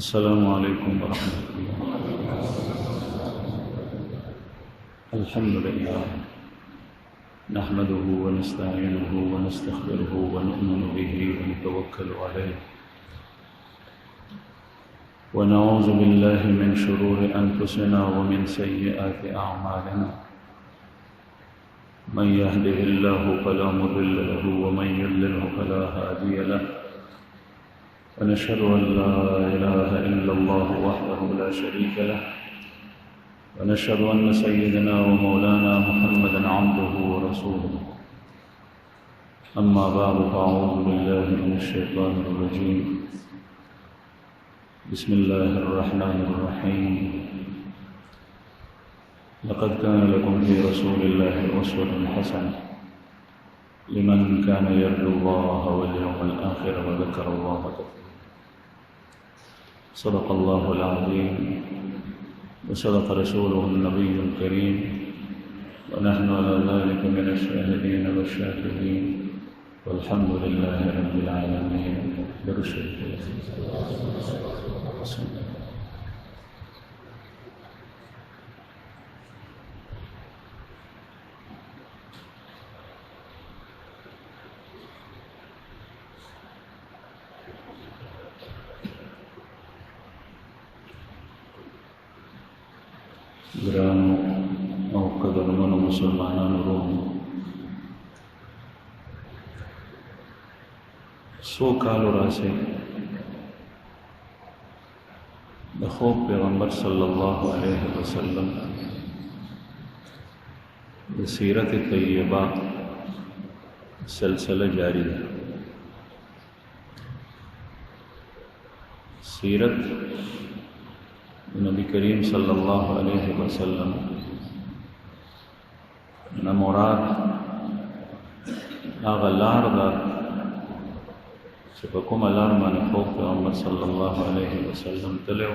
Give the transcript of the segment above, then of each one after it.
अस्सलामु अलैकुम वरहमतुल्लाह। अल्हम्दुलिल्लाह नहमदुहु व नस्तईनुहु व नस्तगफिरुहु व नु'मिनु बिही व नतवक्कलु अलैहि व नऊज़ु बिल्लाहि मिन शुरूरि अनफुसिना व मिन सय्यिआति अअमालिना। मन यहदिहिल्लाहु फला मुदिल्ल लहु व मन युद्लिल्हु फला हादिय लहु। ونشهد أن لا إله إلا الله وحده لا شريك له ونشهد أن سيدنا ومولانا محمدا عبده ورسوله. أما بعد فأعوذ بالله من الشيطان الرجيم. بسم الله الرحمن الرحيم. لقد كان لكم في رسول الله أسوة حسنة لمن كان يرجو الله واليوم الآخر وذكر الله كثيرا. صدق الله العظيم وصدق رسوله النبي الكريم ونحن على ذلك من الشاهدين والشاكرين والحمد لله رب العالمين. برشد ګرانو او قدرمنو مسلمانانو وروڼو، څو کالو راسي د خوب پیغمبر صلی الله علیه وسلم د سیرت طیبه سلسله جاری ده. سیرت نبی کریم صلی اللہ علیہ وسلم نه مراد هغه لار ده چې په کومه لار باندې خوب پیغمبر صلی الله علیه وسلم تلو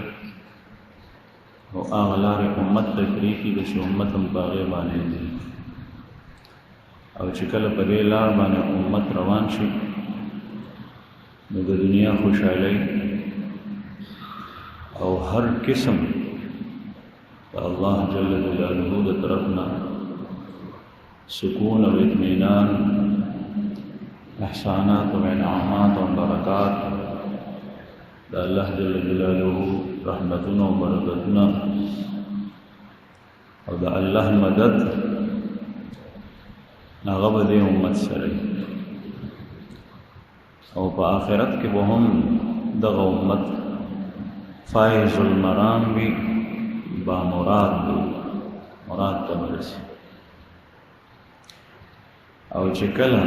او هغه لار امت ته پرېږدي چې امت هم په هغې باندې ځي، او چې کله په دې لار باندې امت روان شي نو د دنیا خوشحالۍ او هر قسم اللہ جل جلالہ د طرفنا سکون و اطمینان، احسانات و انعامات و برکات دا اللہ جل جلالہ رحمتنا و برکتنا او دا اللہ مدد ناغب دے امت سرے او پا آخرت کے بہم دغ امت فائز المرام بھی با مراد بھی مراد تا برسی. او چکلا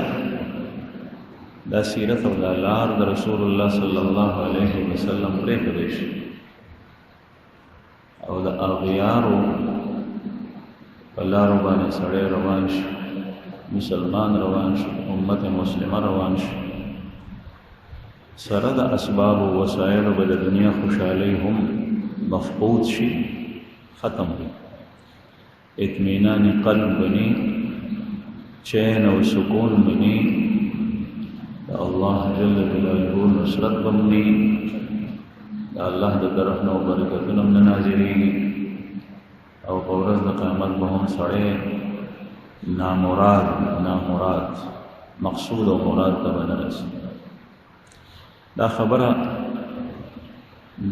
دا سیرت او دا لار دا رسول اللہ صلی اللہ علیہ وسلم پرے کدش او دا اغیارو پلارو بانے سڑے روانش، مسلمان روانش، امت مسلمہ روانش، سره د اسباب و وسایل به د دنیا خوشحالی هم مفقود شي، ختم وي، اطمینان قلب بني، چین و سکون بني، د الله جل جلاله نصرت بمني، د الله د طرف نه برکتونه هم نازلېږي، او په ورځ د قیامت به هم سړی نامراد مقصود او مراد ته به نه رسي. دا خبره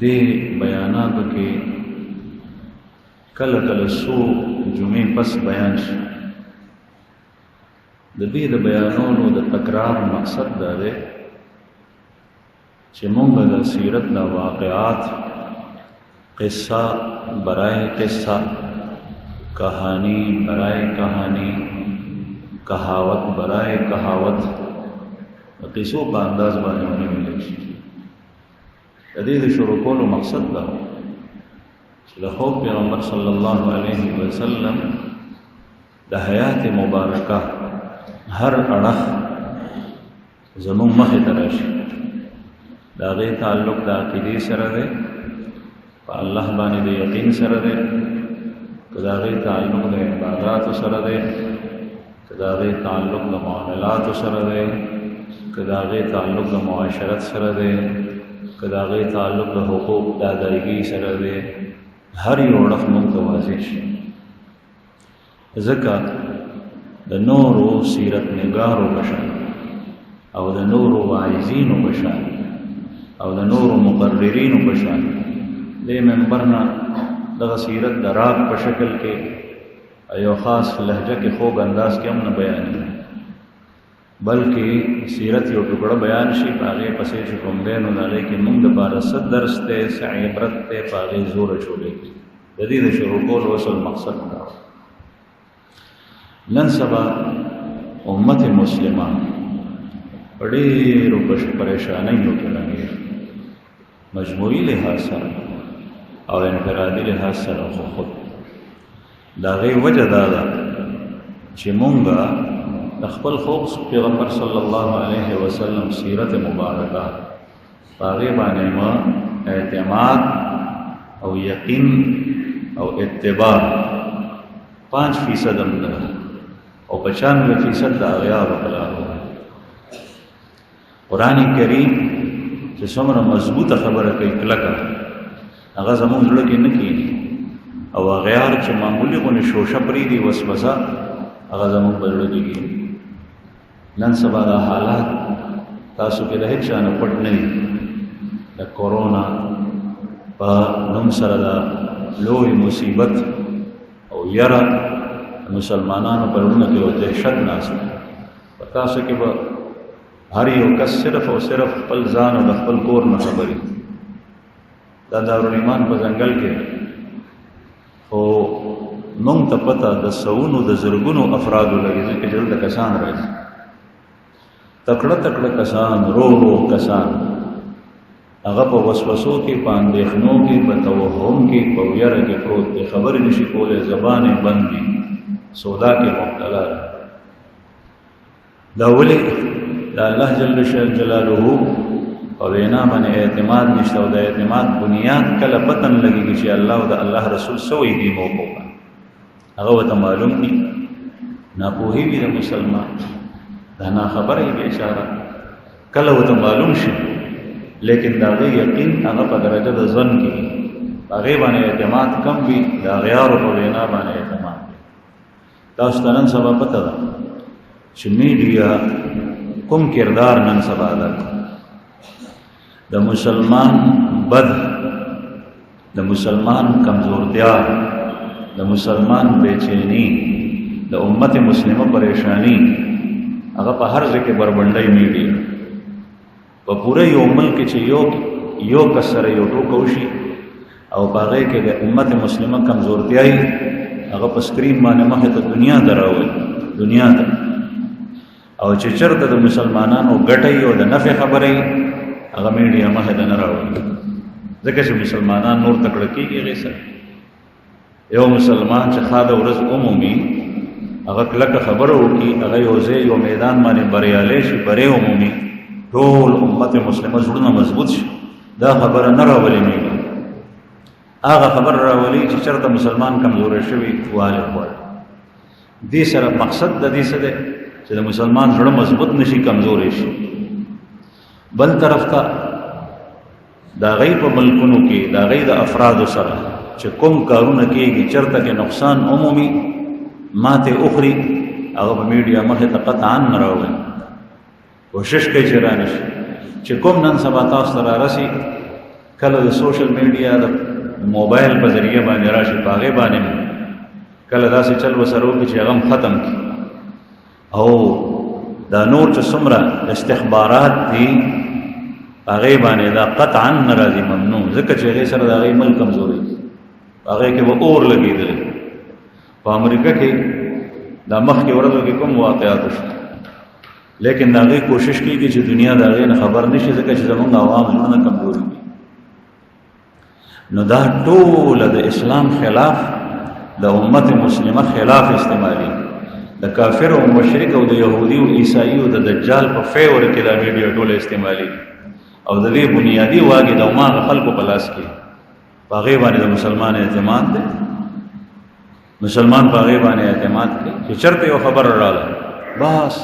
دې بیاناتو کې کله کله څو جمعې پس بیان شي. د دې د بیانونو د تکرار مقصد دا دی چې موږ د سیرت د واقعات قصه برای قصه، کہانی برای کہانی، کہاوت برای کہاوت قصو په انداز باندې ونیول شي. د دې د شروع کولو مقصد دا چې د خوب پیغمبر صلی الله علیه وسلم د حیات مبارکه هر اړخ زموږ مخې ته راشي. د هغې تعلق د عقیدې سره دی، په الله باندې د یقین سره دی، که د هغې تعلق د عباداتو سره دی، که د هغې تعلق د معاملاتو سره دی، که د هغې تعلق د معاشرت سره دی، که د هغې تعلق د حقوق د ادایګي سره دی هر یو اړخ موږ ته واضح شي. ځکه د نورو سیرت نګارو په شان او د نورو واعظینو په شان او د نورو مقررینو په شان دې منبر نه دغه سیرت د راګ په شکل کې یو خاص لهجه کې خوږ انداز کې هم نه بیانوي، بلکې سیرت یو ټکړه بیان شي، په هغې پسې چې کوم دی نو د هغې کې موږ دپاره څه درس دی، څه عبرت دی، په هغې زور اچولی کړي. د دې د شروع کولو اصل مقصد دا نن سبا امت مسلمه په ډېرو پریشانیو کې لګېږي، مجموعي لحاظ سره او انفرادي لحاظ سره خود د هغې وجه دا ده چې مونږ د خپل خوږ پیغمبر صلی الله علیه وسلم سیرت مبارکه په هغې باندې ما اعتماد او یقین او اتباع 5% هم نه او 95% د اغیارو کلامو. قرآن کریم چې څومره مضبوطه خبره کوي کلکه هغه زموږ زړه کې نه کېږي، او اغیار چې معمولي غونې شوشه پرېږدي وسوسه هغه زموږ په زړه کې کېږي. نن سبا دا حالات تاسو کې د هېڅ چا نه پټ نه دي. د کورونا په نوم سره دا لوی مصیبت او یره مسلمانانو په زړونو کې یو دهشت ناست دی. په تاسو کې به هر یو کس صرف او صرف خپل ځان او د خپل کور نه خبري. دا دارالایمان په ځنګل کې خو موږ ته پته د سوونو د زرګونو افرادو لري، ځکه چې دلته کسان راځي، تکړه تکړه کسان، رو کسان، هغه په وسوسو کې، په اندېښنو کې، په توهم کې، په ویره کې پروت دی، خبرې نشي کولی، زبان یې بند دي، سودا کې مبتلا دی. دا ولې د الله جل جلاله په وینا باندې اعتماد نشته، او د اعتماد بنیاد کله پته نه لګېږي چې الله او د الله رسول څه وایي دې موقع باندې، هغه ورته معلوم دي. ناپوهي وي د مسلمان، دا ناخبره وي بیچاره، کله ورته معلوم شي، لیکن د هغې یقین هغه په درجه د ظن کې وي، په هغې باندې اعتماد کم وي، د اغیارو په وینا باندې اعتماد وي. تاسو ته نن سبا پته ده چې میډیا کوم کردار نن سبا ادا کوي. د مسلمان بد، د مسلمان کمزورتیا، د مسلمان بېچینی، د امت مسلمه پریشانی، هغه په هر ځای کې بربنډۍ میډیا. په پوره یو ملک کې چې یو کس سره یو ټوکه وشي او په هغې کې د امت مسلمه کمزورتیا وي، هغه په سکرین باندې مخې ته دنیا ته راولي، دنیا ته. او چې چېرته د مسلمانانو ګټه او د نفع خبره وي، هغه میډیا مخې ته نه راولي، ځکه چې مسلمانان نور تکړه کېږي هغې سره. یو مسلمان چې خاده ورځ عمومي هغه کلکه خبره وکړي، هغه یو ځای یو میدان باندې بریالی شي، بری عمومي، ټول امت مسلمه زړونه مضبوط شي، دا خبره نه راولي میډیا. هغه خبر راولي چې چېرته مسلمان کمزوری شوي والي غواړي. دې سره مقصد د دې څه دی چې د مسلمان زړه مضبوط نشي، کمزوری شي. بل طرف ته د هغې په ملکونو کې د هغې د افرادو سره چې کوم کارونه کېږي، چېرته کې نقصان عمومي ماتې اخري، هغه په میډیا مخې ته قطعا نه راولي. کوشش کوي چې را نشي. چې کوم نن سبا تاسو ته رارسي، کله د سوشل میډیا د موبایل په ذریعه باندې راشي، په هغې باندې کله داسې چل ورسره وکړي چې هغه هم ختم کړي. او دا نور چې څومره استخبارات دي په هغې باندې دا قطعا نه راځي، ممنوع، ځکه چې هغې سره د هغې ملک کمزوری دي، په هغې کې به اور لګېدلی. په امریکا کې دا مخکې ورځو کې کوم واقعات شو، لیکن د هغې کوشش کېږي چې دنیا د هغې نه خبر نشي، ځکه چې زموږ عوام زړونه کمزوري دي. نو دا ټوله د اسلام خلاف، د امت مسلمه خلاف استعمالي، د کافر او مشرک او د یهودي او عیسائی او د دجال په فیور کې دا میډیا ټوله استعمالي، او د دې بنیادي واګې د هماغه خلکو په لاس کې. په هغې باندې د مسلمان اعتماد دی، مسلمان په هغې باندې اعتماد کوي چې چېرته یو خبره راغله، بس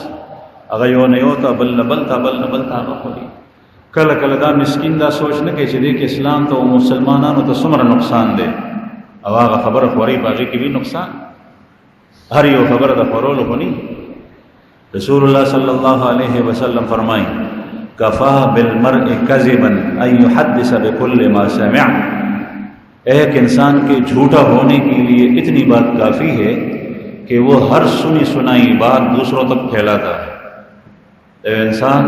هغه یو نه یو ته، بل نه بل ته، بل نه بل ته هغه خوري. کله کله دا مسکین دا سوچ نه کوي چې دې کې اسلام ته او مسلمانانو ته څومره نقصان دی او هغه خبره خوري په هغې کې وي نقصان. هر یو خبره د خورولو خو نه. رسول الله صلی الله علیہ وسلم فرمائیں کفا بالمرء کذبا ان یحدث بکل ما سمع. ایک انسان کے جھوٹا ہونے کے لیے اتنی بات کافی ہے کہ وہ ہر سنی سنائی بات دوسروں تک پھیلاتا ہے. انسان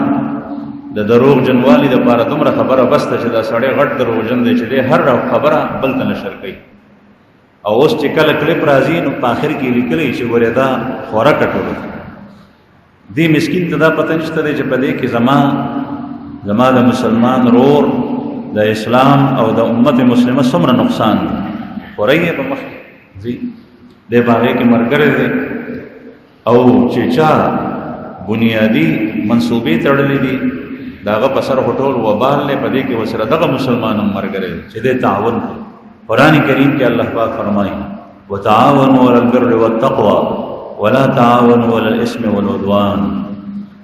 د دروغ جنوالی د پاره دومره خبره بس ته چې دا سړی غټ دروغجن دی چې دی هر خبره بل ته نشر کوي. او اوس چې کله کلیپ راځي نو په آخر کې لیکلی چې ګورې دا خوره کټوله. دې مسکین ته دا پته نشته دی چې په دې کې زما د مسلمان رور د اسلام او د امت مسلمه څومره نقصان دی. خوری یې په مخکې ځي دی په هغې کې ملګری دی او چې چا بنیادي منصوبې تړلې دي د هغه په سر خو ټول وبال دی. په دې کې ورسره دغه مسلمان هم ملګری دی چې دی تعاون کوي. قرآن کریم کې الله پاک فرمایي وتعاونوا علی البر والتقوى ولا تعاونوا علی الاثم والعدوان.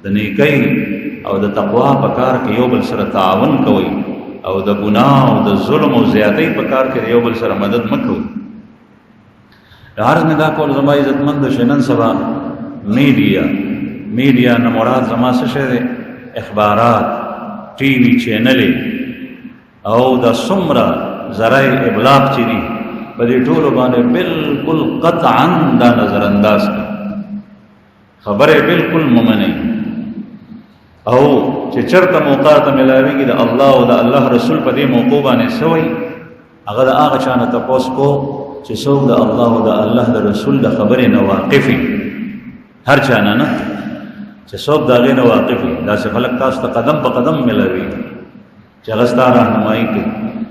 د نیکۍ او د تقوا په کار کې یو بل سره تعاون کوئ او د ګناه او د ظلم او زیاتۍ په کار کې یو بل سره مدد مه کوئ. د عرض نه دا کول زما عزتمند شي. نن سبا میډیا نه مراد زما څه شی دی؟ اخبارات، ټي وي چینلې او د څومره ذرایع ابلاغ چې دي په دې ټولو باندې بالکل قطعا دا نظر انداز کړي. خبره بالکل ممنئ او چې چرته موقع ته ملاویږي د الله او د الله رسول په دې موقع باندې سوی هغه د هغه چا نه تپوس کو چې څوک د الله او د الله د رسول د خبرې نه واقف وي. هر چا نه چې څوک د هغې نه واقف وي. داسې خلک تاسو ته قدم په قدم ملاویږي چې هغه ستا راهنمایي کوي.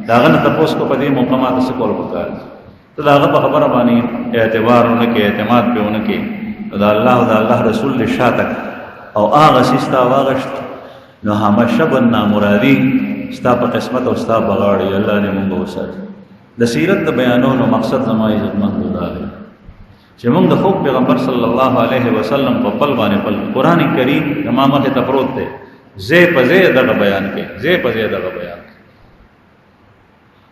د هغه نه تپوس کو په دې موقع ماته څه کول پکار دي. ته د هغه په خبره باندې اعتبار ونه کړې، اعتماد پرې ونه کړې. نو د الله او د الله رسول دې شاته او هغه څه ستا واغشت نو همشه به نامرادي ستا په قسمت او ستا په غاړه الله دې مونږ وساتي. د سیرت د بیانولو مقصد زما عزتمندو دا دی چې مونږ د خوب پیغمبر صلی الله علیه وسلم په پل باندې پل قرآن کریم زما مخې ته پروت دی. ځای په ځای دغه بیان کوي، ځای په ځای دغه بیان کوي.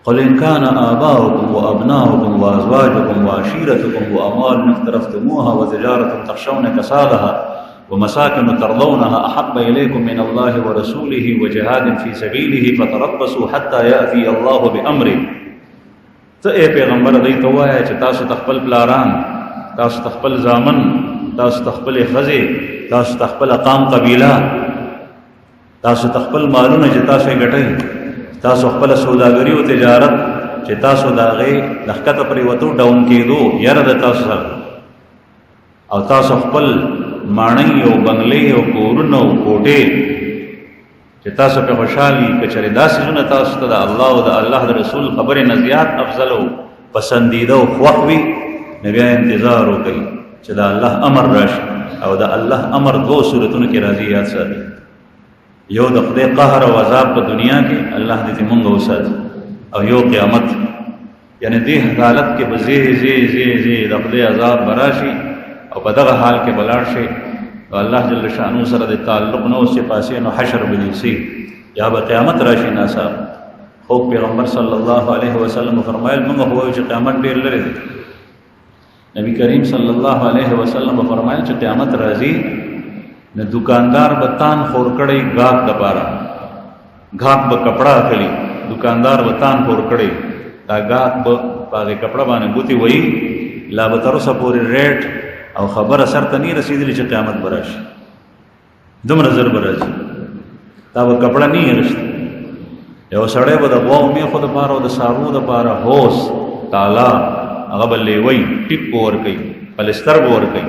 قل إن كان آباؤكم وأبناؤكم وأزواجكم وعشيرتكم وأموال اقترفتموها وتجارة تخشون كسادها ومساكن ترضونها أحب إليكم من الله ورسوله وجهاد في سبيله فتربصوا حتى يأتي الله بأمره. ته اے پیغمبر دې ته وایه چې تاسو تخپل پلاران، تاسو تخپل زامن، تاسو تخپل ښځې، تاسو تخپل قام قبیله، تاسو تخپل مالونه چې تاسو یې ګټئ، تاسو خپل سوداګري او تجارت چې تاسو د هغې د ښکته پرېوتو ډاون کېدو یره د تاسو سره، او تاسو خپل ماڼۍ او بنګلې او کورونه او کوټې چې تاسو په خوشحالي که چېرې دا څیزونه تاسو ته د الله او د الله د رسول خبرې نه زیات افضل او پسندیده او خوښ وي نو بیا انتظار وکړئ چې د الله امر راشي. او د الله امر دوه صورتونو کې راځي، یاد ساتئ. یو د خدای قهر او عذاب په دنیا کې الله دې مونږ وساتي، او یو قیامت. یعنی دې حالت کې به زی د خدای عذاب به راشي او په دغه حال کې به لاړ شي. الله جل شانو سره د تعلق نو چې پاسې نو حشر به نیسي یا به قیامت راشي ناصاب. خو پیغمبر صلی الله علیه وسلم فرمایل موږ هو چې قیامت ډېر لري دی. نبی کریم صلی الله علیه وسلم فرمایل چې قیامت راځي نو دکاندار به تان خور کړی غاک د پاره، غاک به کپڑا اخلي، دکاندار به تان خور کړی، دا غاک به پاغه کپڑا باندې بوتي وای لا به تر اوسه پورې ریټ او خبره سر ته نه رسیدلی چې قیامت به راشي. دومره زر به راځي دا به کپڑا نه رسي. یو سړی به د غوا میخو دپاره او د څاروو دپاره هوس تالا هغه به لیوی ټیپ به ورکوي، پلستر به ورکوي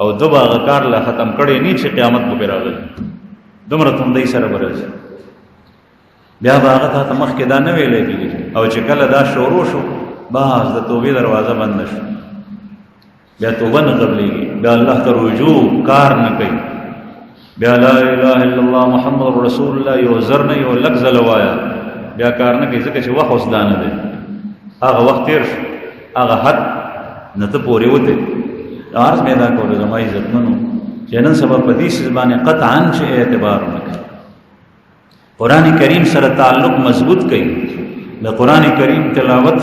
او ده به هغه کار لا ختم کړی نه چې قیامت به پرې راغلی. دومره توندۍ سره به راځي. بیا به هغه تا ته مخکې دا نه ویلی کېږي، او چې کله دا شروع شو بس د توبې دروازه بنده شو، بیا توبه نه قبلېږي، بیا الله ته رجوع کار نه کوي، بیا لا اله الا الله محمد رسول الله یو زر نه یو لک ځله وایه بیا کار نه کوي، ځکه چې وخت اوس دا نه دی. هغه وخت تېر شو، هغه حد نه ته پورې وتې. عرض مې دا کولو زما عزتمنو چې نن سبا په دې څیز باندې قطعا چې اعتبار ونه کوي. قرآن کریم سره تعلق مضبوط کړي. د قرآن کریم تلاوت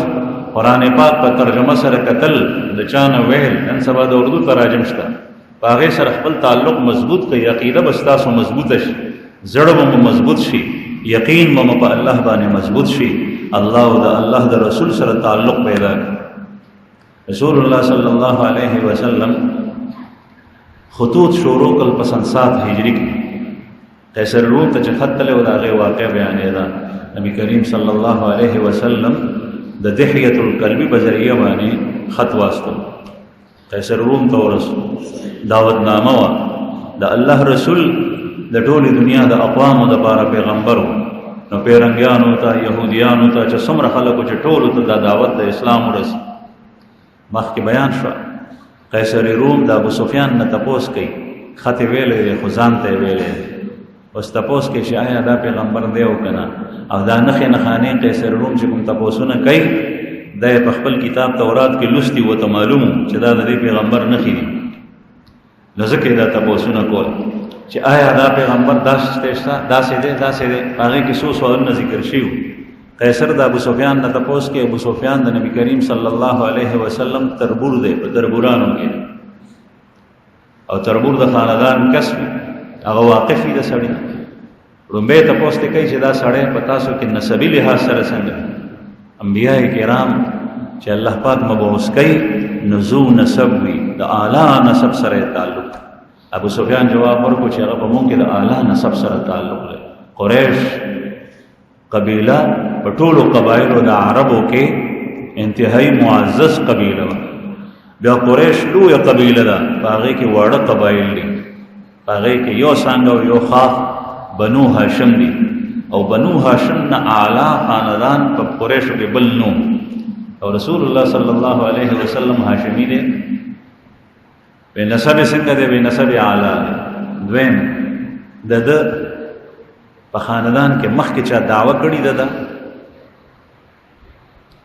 قرآن پاک په ترجمه سره کتل د چانه ویل نن سبا د اردو تراجم شته په هغې سره خپل تعلق مضبوط کړي. عقیده به ستاسو مضبوطه شي، زړه به مو مضبوط شي، یقین به مو په الله باندې مضبوط شي. الله او د الله د رسول سره تعلق پیدا کړي. رسول الله صلی الله علیه وسلم خطوط شروع کړل په سن 7 هجری کې. قیصر روم ته چې خط تللی و د هغې واقع بیانېده. نبي کریم صلی الله علیه وسلم د دحیة القلبی په ذریعه باندې خط واستو، قیصر روم ته ورسو، دعوتنامه وه. د الله رسول د ټولې دنیا د اقوامو دپاره پیغمبر و. نو پیرنګیانو ته، یهودیانو ته، چې څومره خلکو چې ټولو ته دا دعوت د اسلام ورسي. مخکې بیان شوه قیصر روم د ابو سفیان نه تپوس کوي، خط یې ویلی دی خو ځان ته یې ویلی دی. اوس تپوس کوي چې آیا دا پیغمبر دی او که نه. او دا نښې نښانې قیصر روم چې کوم تپوسونه کوي دا یې په خپل کتاب تورات کې لوستي و، ته معلوم چې دا د دې پیغمبر نښې دي. نو ځکه یې دا تپوسونه کول چې آیا دا پیغمبر داسې شته، داسې دی، داسې دی. هغې کې څو سوالونه ذکر شوي. قیصر د ابو سفیان نه تپوس کوي. ابو سفیان د نبي کریم صلی الله علیه وسلم تربور دی، په تربورانو کې، او تربور د خاندان کس وي، هغه واقف وي د سړي. لومبی تپوس ته کوي چې دا سړی په تاسو کې نسبي لحاظ سره څنګه؟ انبیاء کرام چې الله پاک مبعوث کوي نو ذو نسب وي، د اعلی نسب سره تعلق. ابو سفیان جواب ورکړو چې هغه په موږ کې د اعلی نسب سره تعلق لري. قریش قبیله په ټولو قبایلو د عربو کې انتهایی معزز قبیله وه. بیا قریش لویه قبیله ده، په هغې کې واړه قبایل دي. په هغې کې یو څانګه او یو خاص بنو هاشم دی، او بنو هاشم نه اعلی خاندان په قریشو کې بل نو. او رسول الله صلی الله علیه وسلم هاشمی دی. بے نسب څنګه دی؟ بے نسب اعلی دی. دویم د ده په خاندان کې مخکې چا دعوه کړې ده،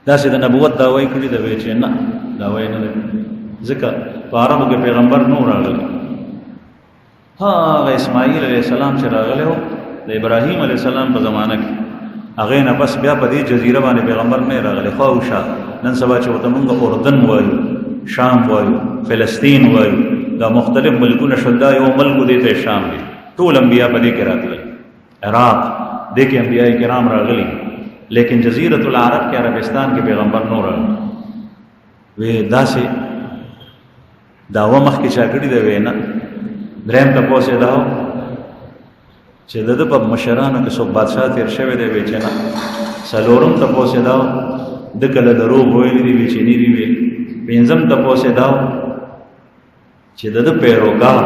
داسې د نبوت دعوه یې کړې ده وی چې نه دعوه یې نه ده، ځکه په عربو کې پیغمبر نو راغلی. هغه اسماعیل علیه السلام چې راغلی و د ابراهیم علیه السلام په زمانه کې، هغې نه پس بیا په دې جزیره باندې پیغمبر نه راغلی. خوا او شا نن سبا چې ورته مونږ اردن وایو، شام وایو، فلسطین وایو، دا مختلف ملکونه شول، دا یو ملک دی ته شام دی. ټول انبیا په دې کې راغلل. عراق دې کې انبیاء کرام راغلي، لیکن جزیرة العرب کې عربستان کې پیغمبر نو راغلی. وی داسې دعوه مخکې چا کړې ده؟ وی نه. دریم تپوس یې دا و چې د ده په مشرانو کې څوک بادشاه تېر شوی دی؟ وی چې نه. څلورم تپوس یې دا و ده کله دروغ ویلي دي؟ وی چې نه دي ویلي. پنځم تپوس یې دا و چې د ده پیروکار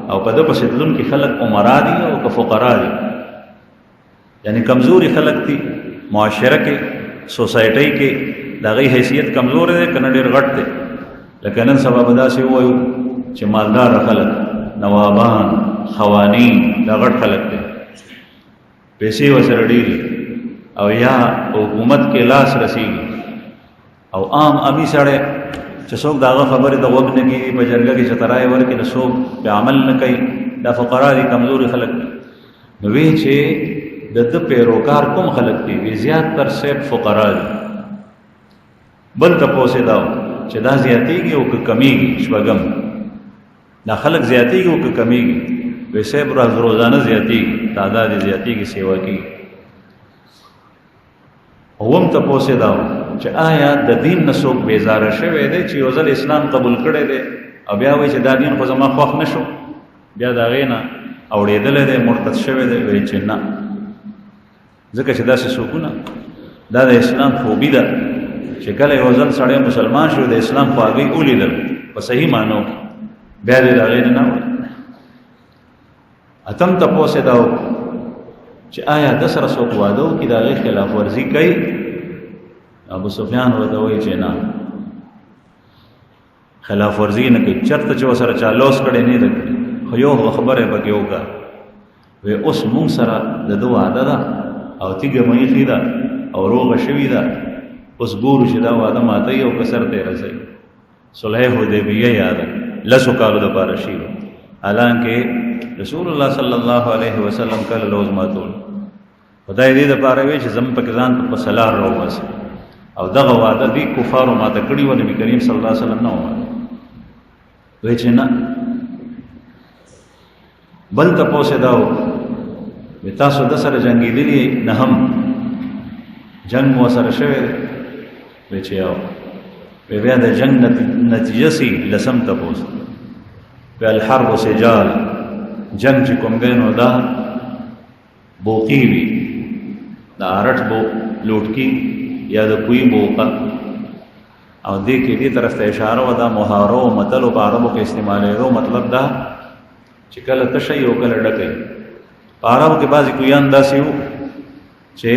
او په ده پسې تلونکي خلک عمرا دي او که فقرا دي، یعنی کمزوري خلک دي معاشره کې، سوسایټۍ کې د هغې حیثیت کمزور دی که نه ډېر غټ دی. لکه نن سبا به داسې ووایو چې مالدار خلک، نوابان، خوانین، دا غټ خلک دی، پیسې ورسره ډېرې، او یا حکومت کې لاس رسېږي. او عام امي سړی چې څوک د هغه خبرې د غوږ نه کېږي، په جرګه کې چې ته رایې ورکړي نو څوک پې عمل نه کوي، دا فقرا دي، کمزوري خلک دي. نو وی چې د ده پیروکار کوم خلک دي؟ وی زیات تر صرف فقرا دي. بل تپوس یې دا و چې دا زیاتېږي او که کمیږي؟ شپږم دا خلک زیاتېږي او که کمیږي؟ وی صاحب روزانه زیاتېږي، تعداد یې زیاتېږي، سیوا کېږي. اووم تپوس یې دا و چې آیا د دین نه څوک بیزاره شوی دی چې یو ځل اسلام قبول کړی دی او بیا وایي چې دا دین خو زما خوښ نه شو، بیا د هغې نه اوړېدلی دی، مرتد شوی دی؟ وایي چې نه. ځکه چې داسې څوکونه دا د اسلام خوبي ده چې کله یو ځل سړی مسلمان شو د اسلام خواږی ولیدل په صحیح معنو کې، بیا دې د هغې نه وایي. اتم تپوس یې دا و چې آیا د سره څوک واده وکړي د هغې خلاف ورزي کوي؟ ابو سفیان ورته وایي چې نه، خلاف ورزي نه کوي. چېرته چې ورسره چا لوس کړی نه ده کړی، خو یو خبره یې پکې وکړه، وی اوس مونږ سره د ده واده ده او تیږه میخي ده او روغه شوې ده، اوس ګورو چې دا واده ماتوي او که سر ته یې رسوي. صلح حدیبیه یاده لسو کالو دپاره شي وه، حالانکې رسول الله صلی الله علیه وسلم کله لوز ماتول خدای دې دپاره وی چې زم پکې ځان په سلار راوباسي او دغه وعده دې کفارو ماته کړي وه نبي کریم صلی الله علیه وسلم نه ومانه وی چې نه بل تپوس یې دا وی تاسو د سره جنګېدلي نه هم جنګ مو سره شوی دی وی چې یو وی بیا د جنګ نتیجه سي لسم تپوس وی الحرب سجال جنگ چې کوم دی نو دا بوقي وي د ارټ بو لوټکی یا د کوی بوقه او دې کې دې طرف ته اشاره و دا محارو متل او عربو کې استعمالېدو مطلب دا چې کله تشي او کله ډکې په عربو کې بعضې کویان داسې وو چې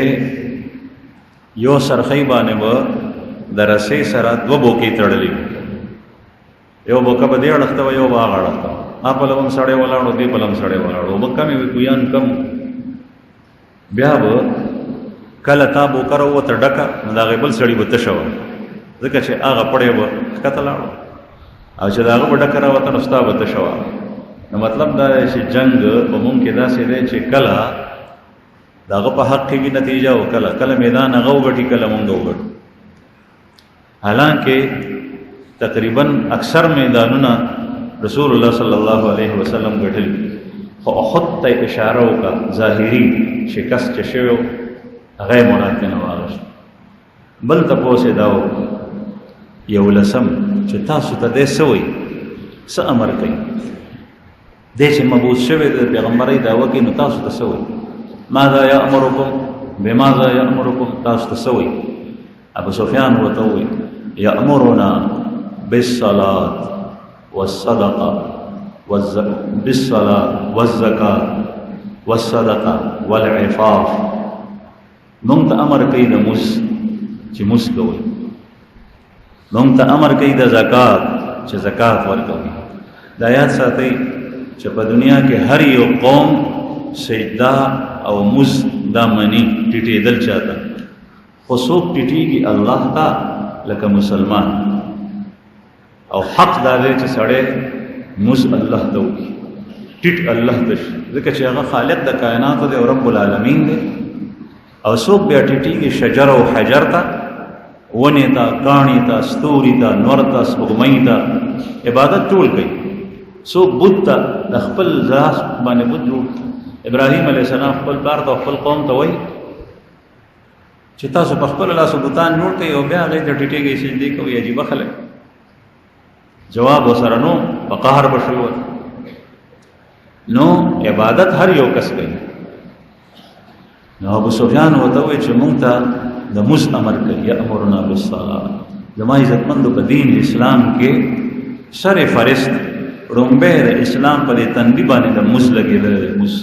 یو سرخی باندې به د رسۍ سره دوه بوکې تړلې یو بوکه به دې اړخته وه یو به هغه اړخته وه په لوم سړی ولاړو دې په لوم سړی ولاړو اوبه کمې وي کویان کم بیا به کله تا بوکه راووته ډکه نو د هغې بل سړي به تشه وه ځکه چې هغه پړی به ښکته لاړو او چې د هغه به ډکه راوته نو ستا به تشه وه نو مطلب دا دی چې جنګ په مونږ کې داسې دی چې کله د هغه په حق کې وي نتیجه او کله میدان هغه وګټي کله مونږ وګټو حالانکه تقریبا اکثر میدانونه رسول الله صلی الله علیه وسلم ګټلي خو احد ته اشاره وکړه ظاهري شکست چې شوی هغه یې مراد نه واغشت بل تپوس یې دا وکړه یو لسم چې تاسو ته دی څه وایي څه امر کوي دی چې مبعوث شوی د پیغمبرۍ دعوه کوي نو تاسو ته څه وایي ماذا یامرکم بماذا یامرکم تاسو ته څه وایي ابو سفیان ورته ووایي یامرنا بالصلاة والصدقة بالصلاة والزکاة والصدقة والعفاف مونږ ته امر کوي د مس چې مس کوئ مونږ ته امر کوي د زکات چې زکات ورکوئ دا یاد ساتئ چې په دنیا کې هر یو قوم سجده او مس دا مني ټیټېدل چاته خو څوک ټیټېږي الله ته لکه مسلمان او حق دا دی چې سړی مس الله ته وکړي ټیټ الله ته شي ځکه چې هغه خالق د کائناتو دی او رب العالمین دی او څوک بیا ټیټېږي شجر او حجر ته ونې ته کاڼي ته ستوري ته نور ته سپوږمۍ ته عبادت ټول کوي څوک بت ته د خپل ذات باندې بت جوړ ابراهیم علیه السلام خپل پلار ته خپل قوم ته وایي چې تاسو په خپل لاسو بتان جوړ کړئ او بیا هغې ته ټیټېږئ سجدې کوئ عجیبه خلک جواب ورسره نو په قهر به شروع نو عبادت هر یو کس کوي نو ابو سفیان ورته وایي چې مونږ ته د مس امر کوي یامرنا بالصلاة زما عزتمندو په دین اسلام کې سر فرست ړومبی د اسلام په دې تندي باندې د مس لګېدلی دی مس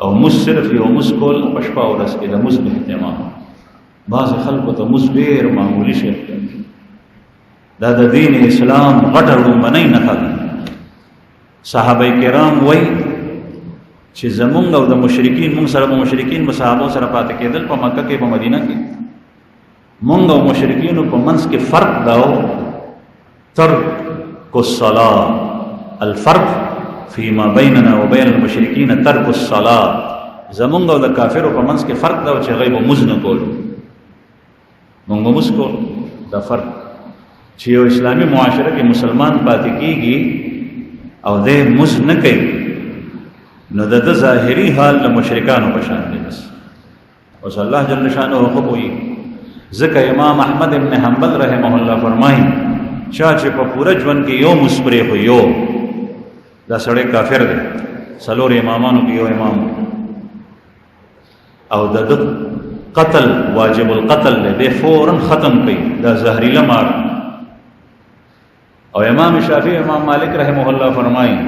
او مس صرف یو مس کول په شپه ورځ کې د مس اهتمام بعضې خلکو ته مس ډېر معمولي شی دا د دین اسلام غټه ړومبنۍ نښه ده صحابه کرام وایي چې زمونږ او د مشرکین مونږ سره به مشرکین به صحابو سره پاتې کېدل په مکه کې په مدینه کې مونږ او مشرکینو په منځ کې فرق دا و ترک الصلاة الفرق فيما بيننا وبين المشرکین ترک الصلاة زمونږ او د کافرو په منځ کې فرق دا و چې هغوی به مونځ نه کولو مونږ به مونځ کولو دا فرق چې یو اسلامي معاشره کې مسلمان پاتې کېږي او دی مونځ نه کوي نو د ظاهري حال د مشرکانو په شان دی بس اوس الله جل شانه خو پوهېږي ځکه امام احمد ابن حنبل رحمه الله فرمایي چا چې په پوره ژوند کې یو مونځ پرېښو یو دا سړی کافر دی څلور امامانو کې یو امام او د ده قتل واجب القتل دی دی فوراً ختم کوي دا زهریله مار او امام شافعي امام مالک رحمه الله فرمایي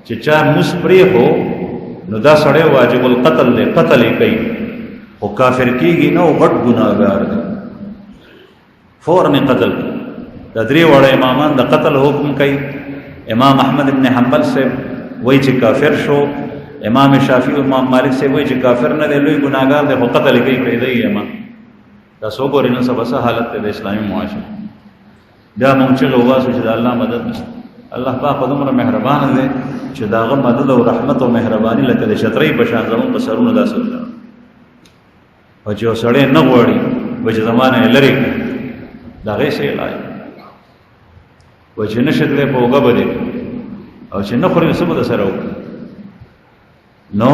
چې چا مونځ پرېښو نو دا سړی واجب القتل دی قتل یې کوي خو کافر کېږي نه او غټ ګناهګار دی فوراً یې قتل کوي دا درې واړه امامان د قتل حکم کوي امام احمد ابن حنبل صاحب وایي چې کافر شو امام شافعي امام مالک صاحب وایي چې کافر نه دی لوی ګناهګار دی خو قتل یې کوي پرېږدی یې ما دا څوک ګورې نن سبا څه حالت دی د اسلامي معاشره بیا مونږ چغې وباسو چې د الله مدد نشته الله پاک په دومره مهربان دی چې د هغه مدد او رحمت او مهرباني لکه د چترۍ په شان زموږ په سرونو داسې ولاړ او چې سړی نه غواړي و چې زمانه لري دا غي سي علاج و چې نشدلې په وګه بده او چې نه خوري سبب د سره نو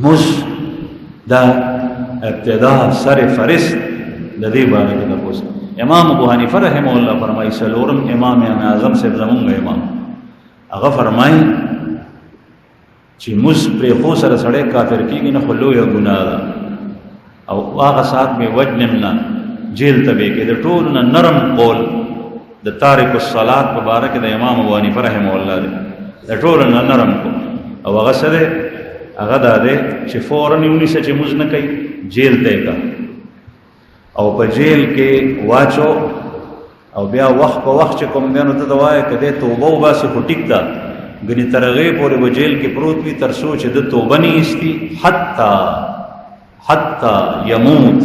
مز دا ابتدا سر فرست د دې باندې د پوس امام ابو حنیفه رحمه الله فرمایي سلورم امام اعظم سے زمونږ امام هغه فرمایي چې مز پر خو سره سړی کافر کیږي نه خلو یو ګناه ده او هغه سات می وجنمنا جیل ته کې د ټول نرم قول د تارک الصلات مبارک د امام ابو حنیفه رحمه الله د ټول نرم قول او هغه سره هغه ده چې فورن یونی سره چې مز نه کوي جیل ته کا او په جیل کې واچو او بیا وخت په وخت چې کوم دنو ته دوای کده توبه وباسي خو ټیک ده غني ترغه پورې په جیل کې پروت وي تر سوچ د توبه نه ایستي حتا يموت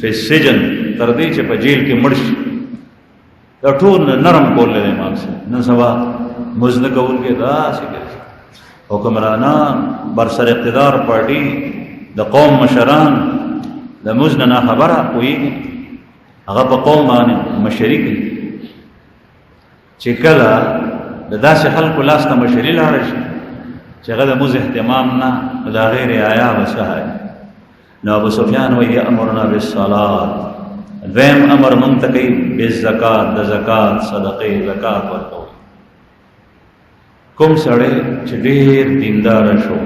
فی السجن تر دې چې په جیل کې مړ شي دا ټول نرم کول له امام سره نن سبا مزنه کول کې دا څه حکمرانان برسر اقتدار پارټي د قوم مشران د مزنه نه خبره کوي هغه په قوم باندې مشرک چې کله د داسې خلکو لاس ته مشري لاړ شي چې هغه د مز اهتمام نه د غیر آیا وسه نو ابو سفیان وی امرنا بالصلاه دویم امر مونږ ته کوي بالزکات د زکات صدقې زکات ورکول کوم سړی چې ډېر دیندار شو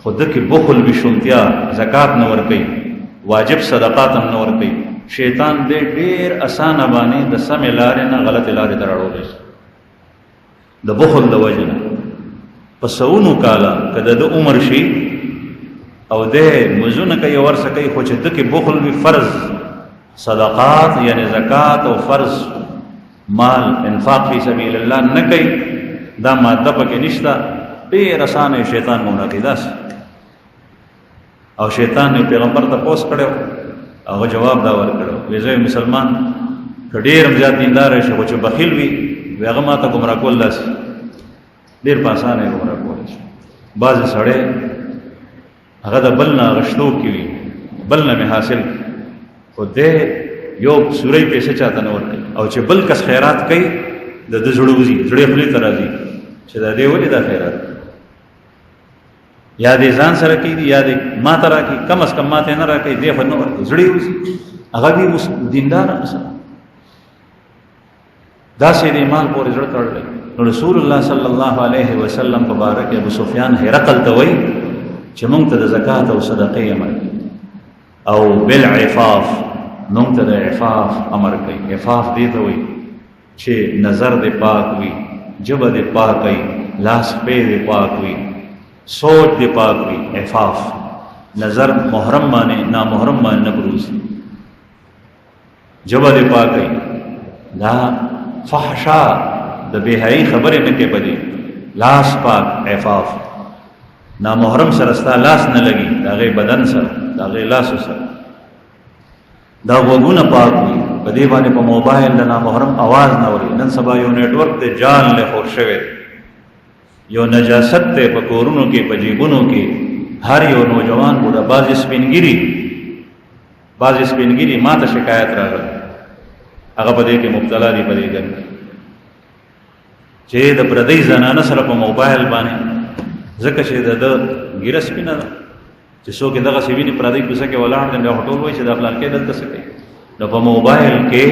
خود کې بخل وشونتیا زکات نه ورکوي واجب صدقات هم نه ورکوي شیطان دې ډېر اسانه باندې د سمې لارې نه غلط لارې ته راوړلی شي د بخل د وجه نه په سونو کاله که د عمر شي او د مزونه کوي ورسه کوي خو چې د کې بخل وي فرض صدقات یعنی زکات او فرض مال انفاق فی سبیل الله نه کوي دا ماده پکې نشته ډېر اسانه شیطان منعقداس او شیطان نے پیغمبر ته پوس کړو هغه جواب دا ورکړو ویزه مسلمان ډېر زیات دیندار شي خو چې بخیل وي هغه ماته ګمرا کول لاس ډېر په اسانه ګمرا کول شي بعض سړی هغه د بل نه غشتو کوي بل نه حاصل خو دې یو سورې پیسې چاته نه ورکړي او چې بل کس خیرات کوي د زړوزي زړې خپل ترازي چې دا دی ولې دا خیرات یا دې ځان سره کوي یا دې ما ترا کوي کم از کم ماته نه راکړي دې خو نه ورکړي زړې وزي هغه دې دیندار مثلا دا سې دې مال پورې زړه تړل نو رسول الله صلی الله علیه وسلم مبارک ابو سفیان هرقل ته وایي چې مونږ ته د زکات او صدقې امر او بالعفاف مونږ ته د عفاف امر کوي عفاف دې ته وایي چې نظر دې پاک وي جبه دې پاک وي لاس په دې پاک وي سوچ دې پاک وي عفاف نظر محرم باندې نا محرم باندې نه بروز جبه دې پاک وي دا فحشا د بهایي خبرې نه کې بدی لاس پاک عفاف نا محرم سره ستا لاس نه لګي دا غي بدن سره دا غي لاس سره دا وګونه پاک وي په دې باندې په موبایل د نا محرم आवाज نه وري نن سبا یو نیټورک ته جان له خور شوی یو نجاست ته په کورونو کې په جیبونو کې هر یو نوجوان بوډا باز سپینګری ما ته شکایت راغله هغه په دې کې مبتلا دي په دې ګر چې د پردې زنانه سره په موبایل باندې ځکه چې د ګیرس پینه چې څوک دغه سی ویني پردې کوڅه کې ولاړ دي هټول وای چې د خپل کې دلته څه کوي نو په موبایل کې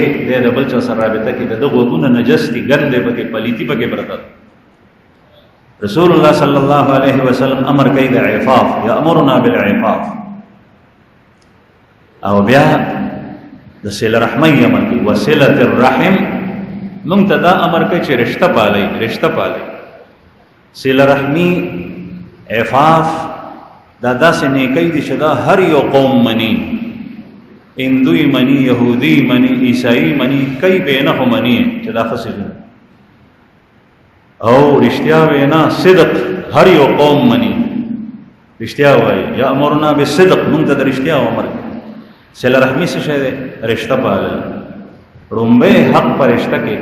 د بل چا سره رابطه کې د غوګونه نجستی ګندې پکې پلیتی پکې برکت رسول الله صلی الله علیه وسلم امر کوي د عفاف یامرنا بالعفاف او بیا د صله رحمی امر کوي وصله الرحم منتدا امر کوي چې رشتہ پالي صله رحمی عفاف دا داسې نیکی دي چې دا هر یو قوم مني هندوی مني یهودی مني عیسائی مني کئی بینه مني چې دا فسجن او رشتیا وینا صدق هر یو قوم مني رشتیا وای یا امرنا بالصدق مونږ ته رشتیا امر صله رحمی څه شی دی رشتہ پالل رومبه حق پر رشتہ کې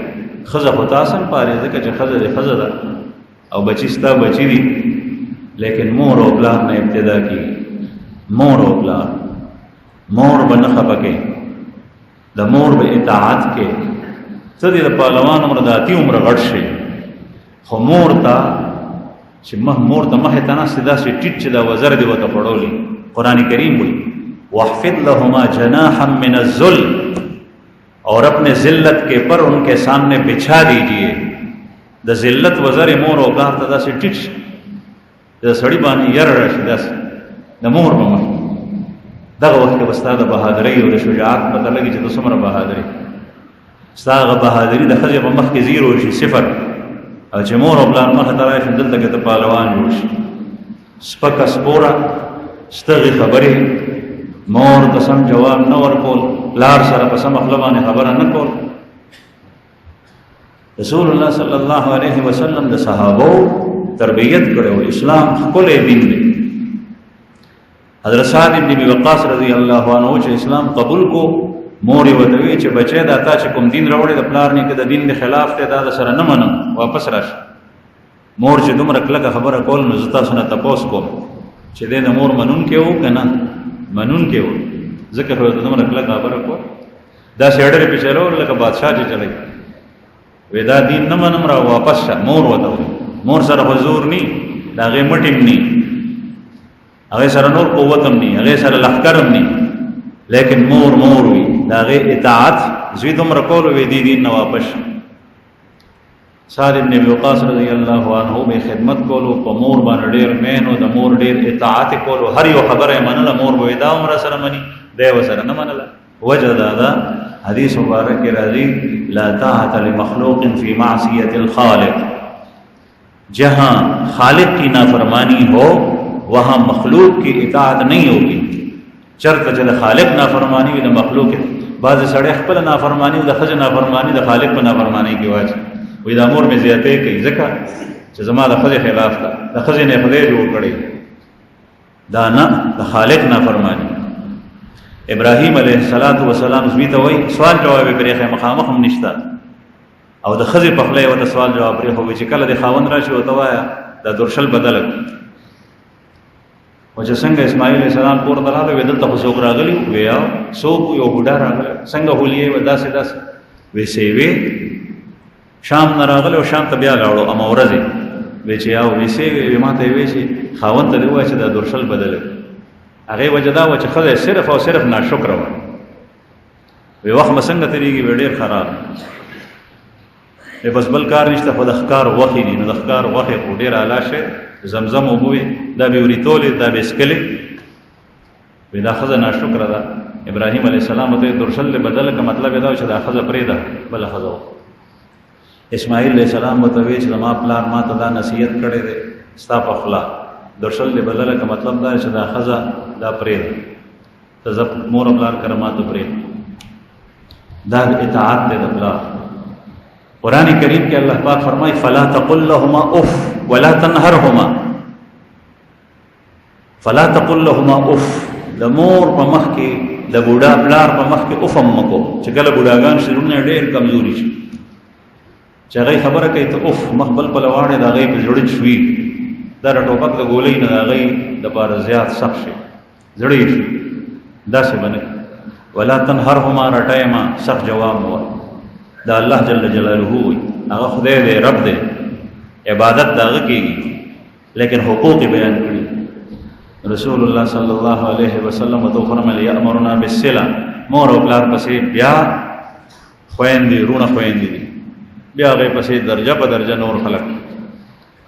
خزه خداسن پاره ځکه چې خزه دې خزه ده او بچی ستا بچی دي لیکن مور او پلار نه ابتدا کی مور او پلار مور به نه خفه کې د مور به اطاعت کې څه دې د پهلوان عمر د اتي عمر غټ شي خو مور ته چې مور ته مخې ته ناستې داسې ټیټ چې دا وزر دې ورته پړولي قرآن کریم وایي واخفض لهما جناحا من الذل اور اپنے ذلت کے پر ان کے سامنے بچھا دیجئے د ذلت وزر مور او پلار ته داسې ټیټ شي د سړي باندې ير راشي داسې د مور په مخ دغه وخت کې به ستا د بهادرۍ او د شجاعت پته لګي چې ته څومره بهادري ستا هغه بهادري د ښځې په مخ کې زیرو شي صفر او چې مور او پلار مخې ته راشي دلته کې ته پهلوان جوړ شي سپکه سپوره ستغې خبرې مور ته سم جواب نه ورکول پلار سره په سمه خوله باندې خبره نه کول رسول الله صلی الله علیه وسلم د صحابو تربیت کړو اسلام ښکلی دین دی حضرت سعد بن ابي وقاص رضی الله عنه چې اسلام قبول کو مور یې ورته وی چې بچی دا تا چې کوم دین راوړی د پلار نه کې د دین د خلاف دی دا سره نه منم واپس راشه مور چې دومره کلکه خبره کول نو زه تاسو نه تپوس کوم چې دی د مور منون کې وو که نه منون کې وو ځکه خو دومره کلکه خبره کول دا سیډرې پې چلول لکه بادشاه چې چلی وی دا دین نه منم را واپس شه مور ورته وایي مور سره خو زور نی د هغې مټ هم نی هغې سره نور قوت هم نی هغې سره لښکر هم نی لیکن مور وي د هغې اطاعت زوی دومره کولو وی دې دین نه واپس شه سعد بن ابي وقاص رضی الله عنه به خدمت کولو په مور باندې ډېر مین و د مور ډېر اطاعت کولو هر یو خبره یې منله مور به دا عمره سره مني دی ورسره نه منله وجه دا حدیث مبارک کې راځي لا طاعة لمخلوق في معصیة الخالق جہاں خالق کی نافرمانی ہو وہاں مخلوق کی اطاعت نہیں ہوگی چرته چې د خالق نافرمانی وي د مخلوق بعضې سړی خپله نافرمانی د ښځې نافرمانی د خالق په نافرمانی کې واچي وایي دا مور مې زیاتې کوي ځکه چې زما د ښځې خلاف ده د ښځې نه خدای جوړ کړی دا نه د خالق نافرمانی ابراهیم علیه السلام زوی ته وایي سوال جواب یې پرېښی مخامخ هم نشته او د ښځې په خوله یې ورته سوال جواب پرېښوي چې کله د خاوند راشي ورته وایه دا درشل بدله کړي و چې څنګه اسماعیل علیه السلام کور ته راغلی وی دلته خو څوک راغلي وی یو څوک یو بوډا راغلی څنګه هولیې وه داسې وی سیوې شام نه راغلی او شام ته بیا لاړو اما ورځې وی چې یو وی سیوې وی ما ته یې وی چې خاوند ته دې ووایه چې دا درشل بدله کړي هغې وجه دا وه چې ښځه صرف او صرف ناشکره وه وی وخت به څنګه تېرېږي وی ډېر خراب بس بل کار نشته خو د ښکار غوښې دي نو د ښکار غوښې خو ډېر اعلی شی زمزم اوبه وي دا به وریتولې دا به څکلې وی دا ښځه ناشکره ده ابراهیم علیه السلام ته درشل بدله که مطلب یې دا چې دا ښځه پرېږده بله ښځه وه اسماعیل علیه السلام ورته وی چې زما پلار ما ته دا نصیحت کړی دی ستا په خوله درشل بدله که مطلب دا چې دا ښځه دا پرېږده ته زه مور پلار کره ما ته پرېږده دا اطاعت دی د پلار قرآن کریم کې الله پاک فرمای فلا تقل لهما اف ولا تنهرهما فلا تقل لهما اف د مور په مخ کې د بوډا پلار په مخ کې اف هم مکو چې کله بوډاګان شي زړونه ډېر کمزوري شي چې هغې خبره کوي ته اف مخ بل بله واړې د هغې په زړه شوي دا د ټوپک د ګولۍ نه د هغې دپاره زیات سخت شي زړه یې شي داسې به نه ولا تنهرهما رټیما سخت جواب مو دا الله جل جلاله وي هغه خدای دی رب دی عبادت د هغه کېږي لیکن حقوق یې بیان کړي رسول الله صلی الله علیه وسلم ورته وفرمیل یأمرنا بالصلة مور او پلار پسې بیا خویندې رونه خویندې دي بیا هغې پسې درجه په درجه نور خلک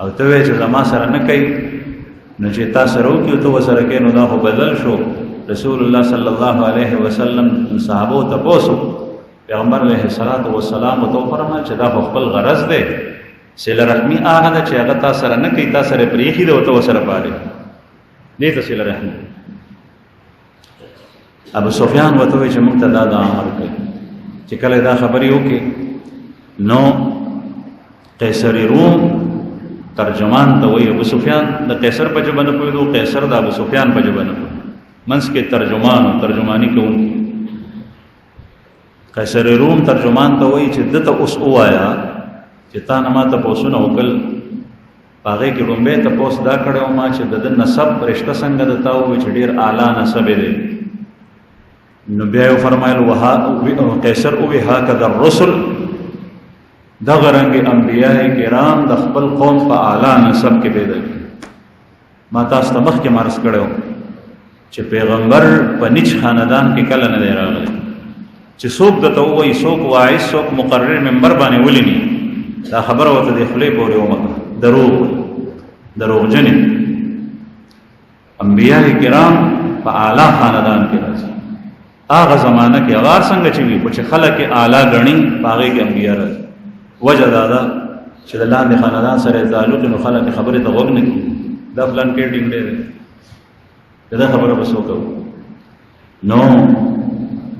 او ته وایې چې زما سره نه کوي نو چې تا سره وکړي او ته ورسره کوې نو دا خو بدل شو رسول الله صلی الله علیه وسلم صحابو تپوس پیغمبر علیه الصلاۃ والسلام ته فرمایل چې دا خپل غرض دی صله رحمي هغه ده چې هغه تا سره نه کوي تا سره پرېښي دی او ته ورسره پالې دې ته صله رحمي ابو سفیان ورته وایي چې موږ ته دا امر کوي چې کله دا خبرې وکړي نو قیصر روم ترجمان ته وایي ابو سفیان د قیصر په ژبه نه پوهېدو قیصر د ابو سفیان په ژبه نه پوهېدو منځ کې ترجمان او ترجماني کوونکی قیصر روم ترجمان ته وایي چې ده ته اوس ووایه چې تا نه ما تپوسونه وکړل هغې کې لومبی تپوس دا کړی وم چې د ده نسب رشته څنګه د تا ووایي چې ډېر اعلی نسب دی. نو بیا یې وفرمایل قیصر ووایي هکذا الرسل، دغه رنګې انبیاء کرام د خپل قوم په اعلی نسب کې پیدا دي. ما تاسو ته مخکې عرض کړی و چې پیغمبر په نیچ خاندان کې کله نه دی راغلی چې څوک درته ووایي څوک واعظ څوک مقرر منبر باندې ولیني دا خبره ورته د خولې پورې ومکړه، دروغجنې. انبیاء کرام په اعلی خاندان کې راځي. هغه زمانه کې هغه څنګه چې وي خو چې خلک یې اعلی ګڼي په هغې کې انبیا راځي. وجه دا ده چې د لاندې خاندان سره تعلق نو خلک خبرې ته غوږ نه کړي، دا فلان کې ټینګ دی دا خبره به څوک کوي. نو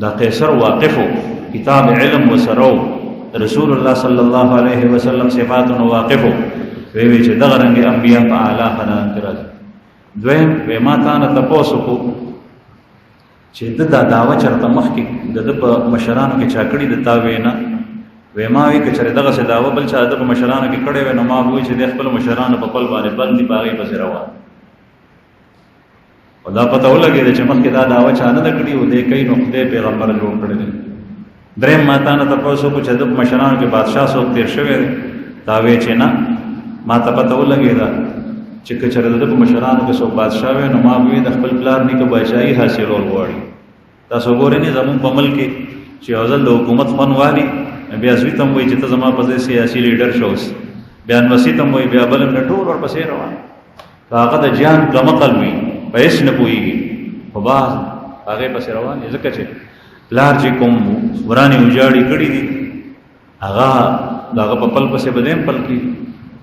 دا قیصر واقفو کتاب علم وسرو رسول الله صلی الله علیه وسلم صفاتونه واقفو وی چې دغه رنګ انبیا په اعلی خاندان کې راځي. دویم وی ما تا نه تپوس وکړو چې د دا دعوه چېرته مخکې د ده په مشرانو کې چا کړي د تا وینا وی ما وی که چېرې دغسې دعوه بل چا د په مشرانو کې کړی وی نو ما به وایي چې د خپلو مشرانو په پل باندې بند دي په هغې پسې روان. او دا پته ولګېده چې مخکې دا دعوه چا نه ده کړي او دی کوي نو خدای پیغمبر جوړ کړی دی. دریم ما تا نه تپوس وکړو چې د په مشرانو کې بادشاه څوک تېر شوی دی، تا وی چې نه ما ته پته ولګېده چې که چېرې د ده په مشرانو کې څوک بادشاه وی نو ما به وي د خپل پلار نیکه بادشاهي حاصلول غواړي. تاسو ګورئ نه زمونږ په ملک کې چې یو ځل د حکومت خوند والي بیا زوی ته هم وایي چې ته زما په ځای سیاسي لیډر شوس، بیا نوسي ته هم وایي بیا بل هم ټول ورپسې روان. هغه د جان کمقل وي په هېڅ نه پوهېږي خو باز هغې پسې روان دي ځکه چې پلار چې کوم ورانې وجاړې کړي دي هغه د هغه په پل پسې به دی هم پل کېږي.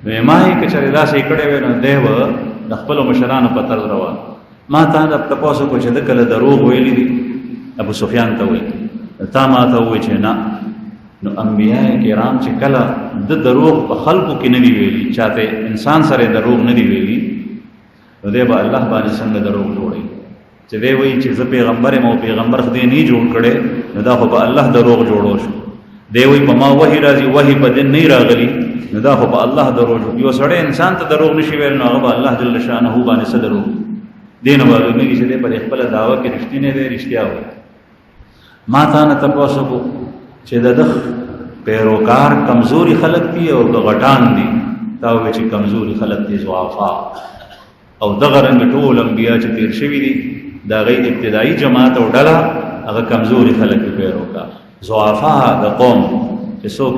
نو ما یې که چېرې داسې یې کړی وی نو دی به د خپلو مشرانو په طرز روان. ما تا نه تپوس وکړو چې ده کله دروغ ویلي دي ابو سفیان ته وایي تا ما ته ووایي چې نه. نو انبیاء کرام چې کله د دروغ په خلقو کې نه دي ویلي، چاته انسان سره دروغ نه دي ویلي، نو دی به الله باندې څنګه دروغ جوړوي چې دی وایي چې زه پیغمبر یم او پیغمبر خدای نه جوړ کړی نو دا خو به الله دروغ جوړو شو. دی وایي په ما وحي راځي وحي په دین نه راغلی نو دا خو به الله دروغ جوړ. یو سړی انسان ته دروغ نشي ویل نو هغه به الله جل شانه باندې څه دروغ دی نه معلومېږي چې دی په خپله دعوه کې رښتینی دی رښتیا وایي. ما تا نه تپوس وکړو چې د ده پیروکار کمزوري خلک دي او د غټان دي، تا ووایي چې کمزوري خلک دي ضعفا. او دغه رنګ ټول انبیا چې تېر شوي دي د هغې ابتدایي جماعت او ډله هغه کمزوري خلک دي پیروکار ضعفا د قوم چې څوک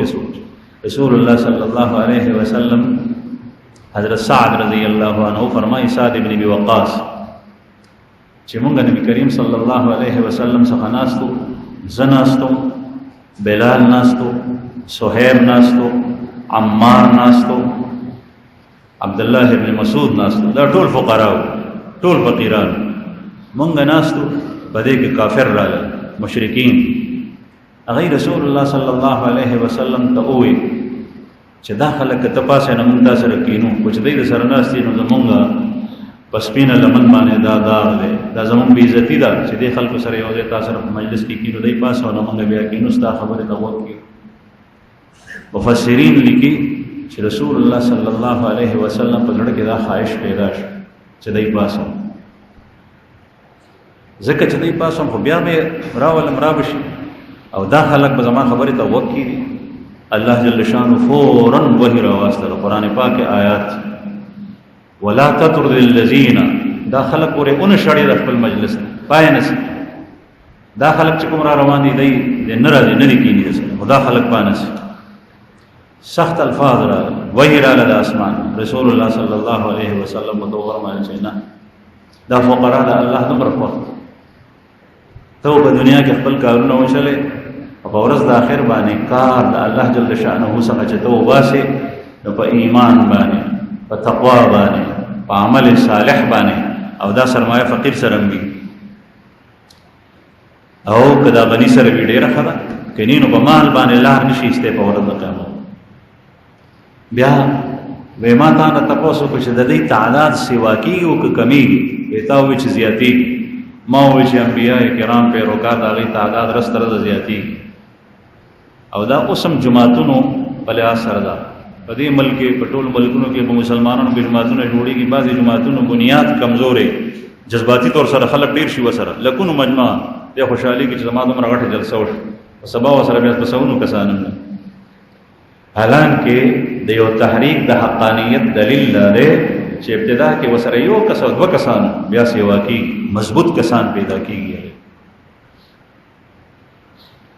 رسول الله صلی الله علیه وسلم حضرت سعد رضی الله عنه فرمایي سعد ابن ابي وقاص چې مونږ نبی کریم صلی الله علیه وسلم څخه ناستو، زه ناستم، بلال ناستو، صہیب ناستو، عمار ناستو، عبدالله ابن مسعود ناستو، دا ټول فقراو ټول فقیران. مونږ ناستو په دې کې کافر راغلل مشرکین. هغې رسول الله صلی الله علیه وسلم ته ووایي چې دا خلک که ته پاسې نه مونږ تا سره کینو خو چې دی د سره ناست دي نو زمونږ په سپینه لمن باندې دا داغ دی، دا زمونږ بې عزتي ده چې دې خلکو سره یو ځای تا سره په مجلس کې کینو دی پاسه او نه مونږ بیا کینو ستا خبرې ته غوږ کړي. مفسرین لیکي چې رسول الله صلی الله علیه وسلم په زړه کې دا خواهش پیدا شو چې دی پاسم، ځکه چې دی پاسم خو بیا به راولم را بشي او دا خلک به زما خبرې ته غوږ کړي. الله جل شانه فوراً وحي راواستله قرآن پاک آیات ولا تطرد الذین، دا خلک پورې اون شړي د خپل مجلس پای نسی. دا خلک چې کوم را روان دي دی نه راځي نه دي کینی دسه دا خلک پای نسی. سخت الفاظ را وحي راله د اسمان رسول الله صلی الله علیه وسلم ته فرمایل چې نه دا فقرا د الله دومره خوښ ته په دنیا کې خپل کارونه وشلې او په ورځ د آخر باندې کار د الله جل شانه څخه چې ته وباسې نو په ایمان باندې په تقوا باندې په عمل صالح باندې او دا سرمایه فقیر سره وي او کدا غنی سره وي ډېره ښه ده کني نو په مال باندې لار نشي ایستی په ورځ د قیامت. بیا وی ما تا نه تپوس وکړو چې د دې تعداد سوا کېږي او که کمیږي؟ تا ووایي چې زیاتېږي. ما ووایي چې انبیاء کرام پیروکار د هغې تعداد رس تر رسه زیاتېږي او دا اوس هم جماعتونو په لحاظ سره ده په دې ملک په ټول ملکونو کې مسلمانانو کې جماعتونه جوړېږي، بعضې جماعتونو بنیاد کمزورې جذباتي طور سره خلک ډېر شي وسره لکونو مجمع دې خوشحالي کې چې زما دومره غټه جلسه وشوه په سبا ورسره بیا په سونو کسان هم حالانکې د یو تحریک د حقانیت دلیل دا دی چې ابتدا کې ورسره یو کس او دوه کسان بیا سیوا کېږي، مضبوط کسان پیدا کېږي.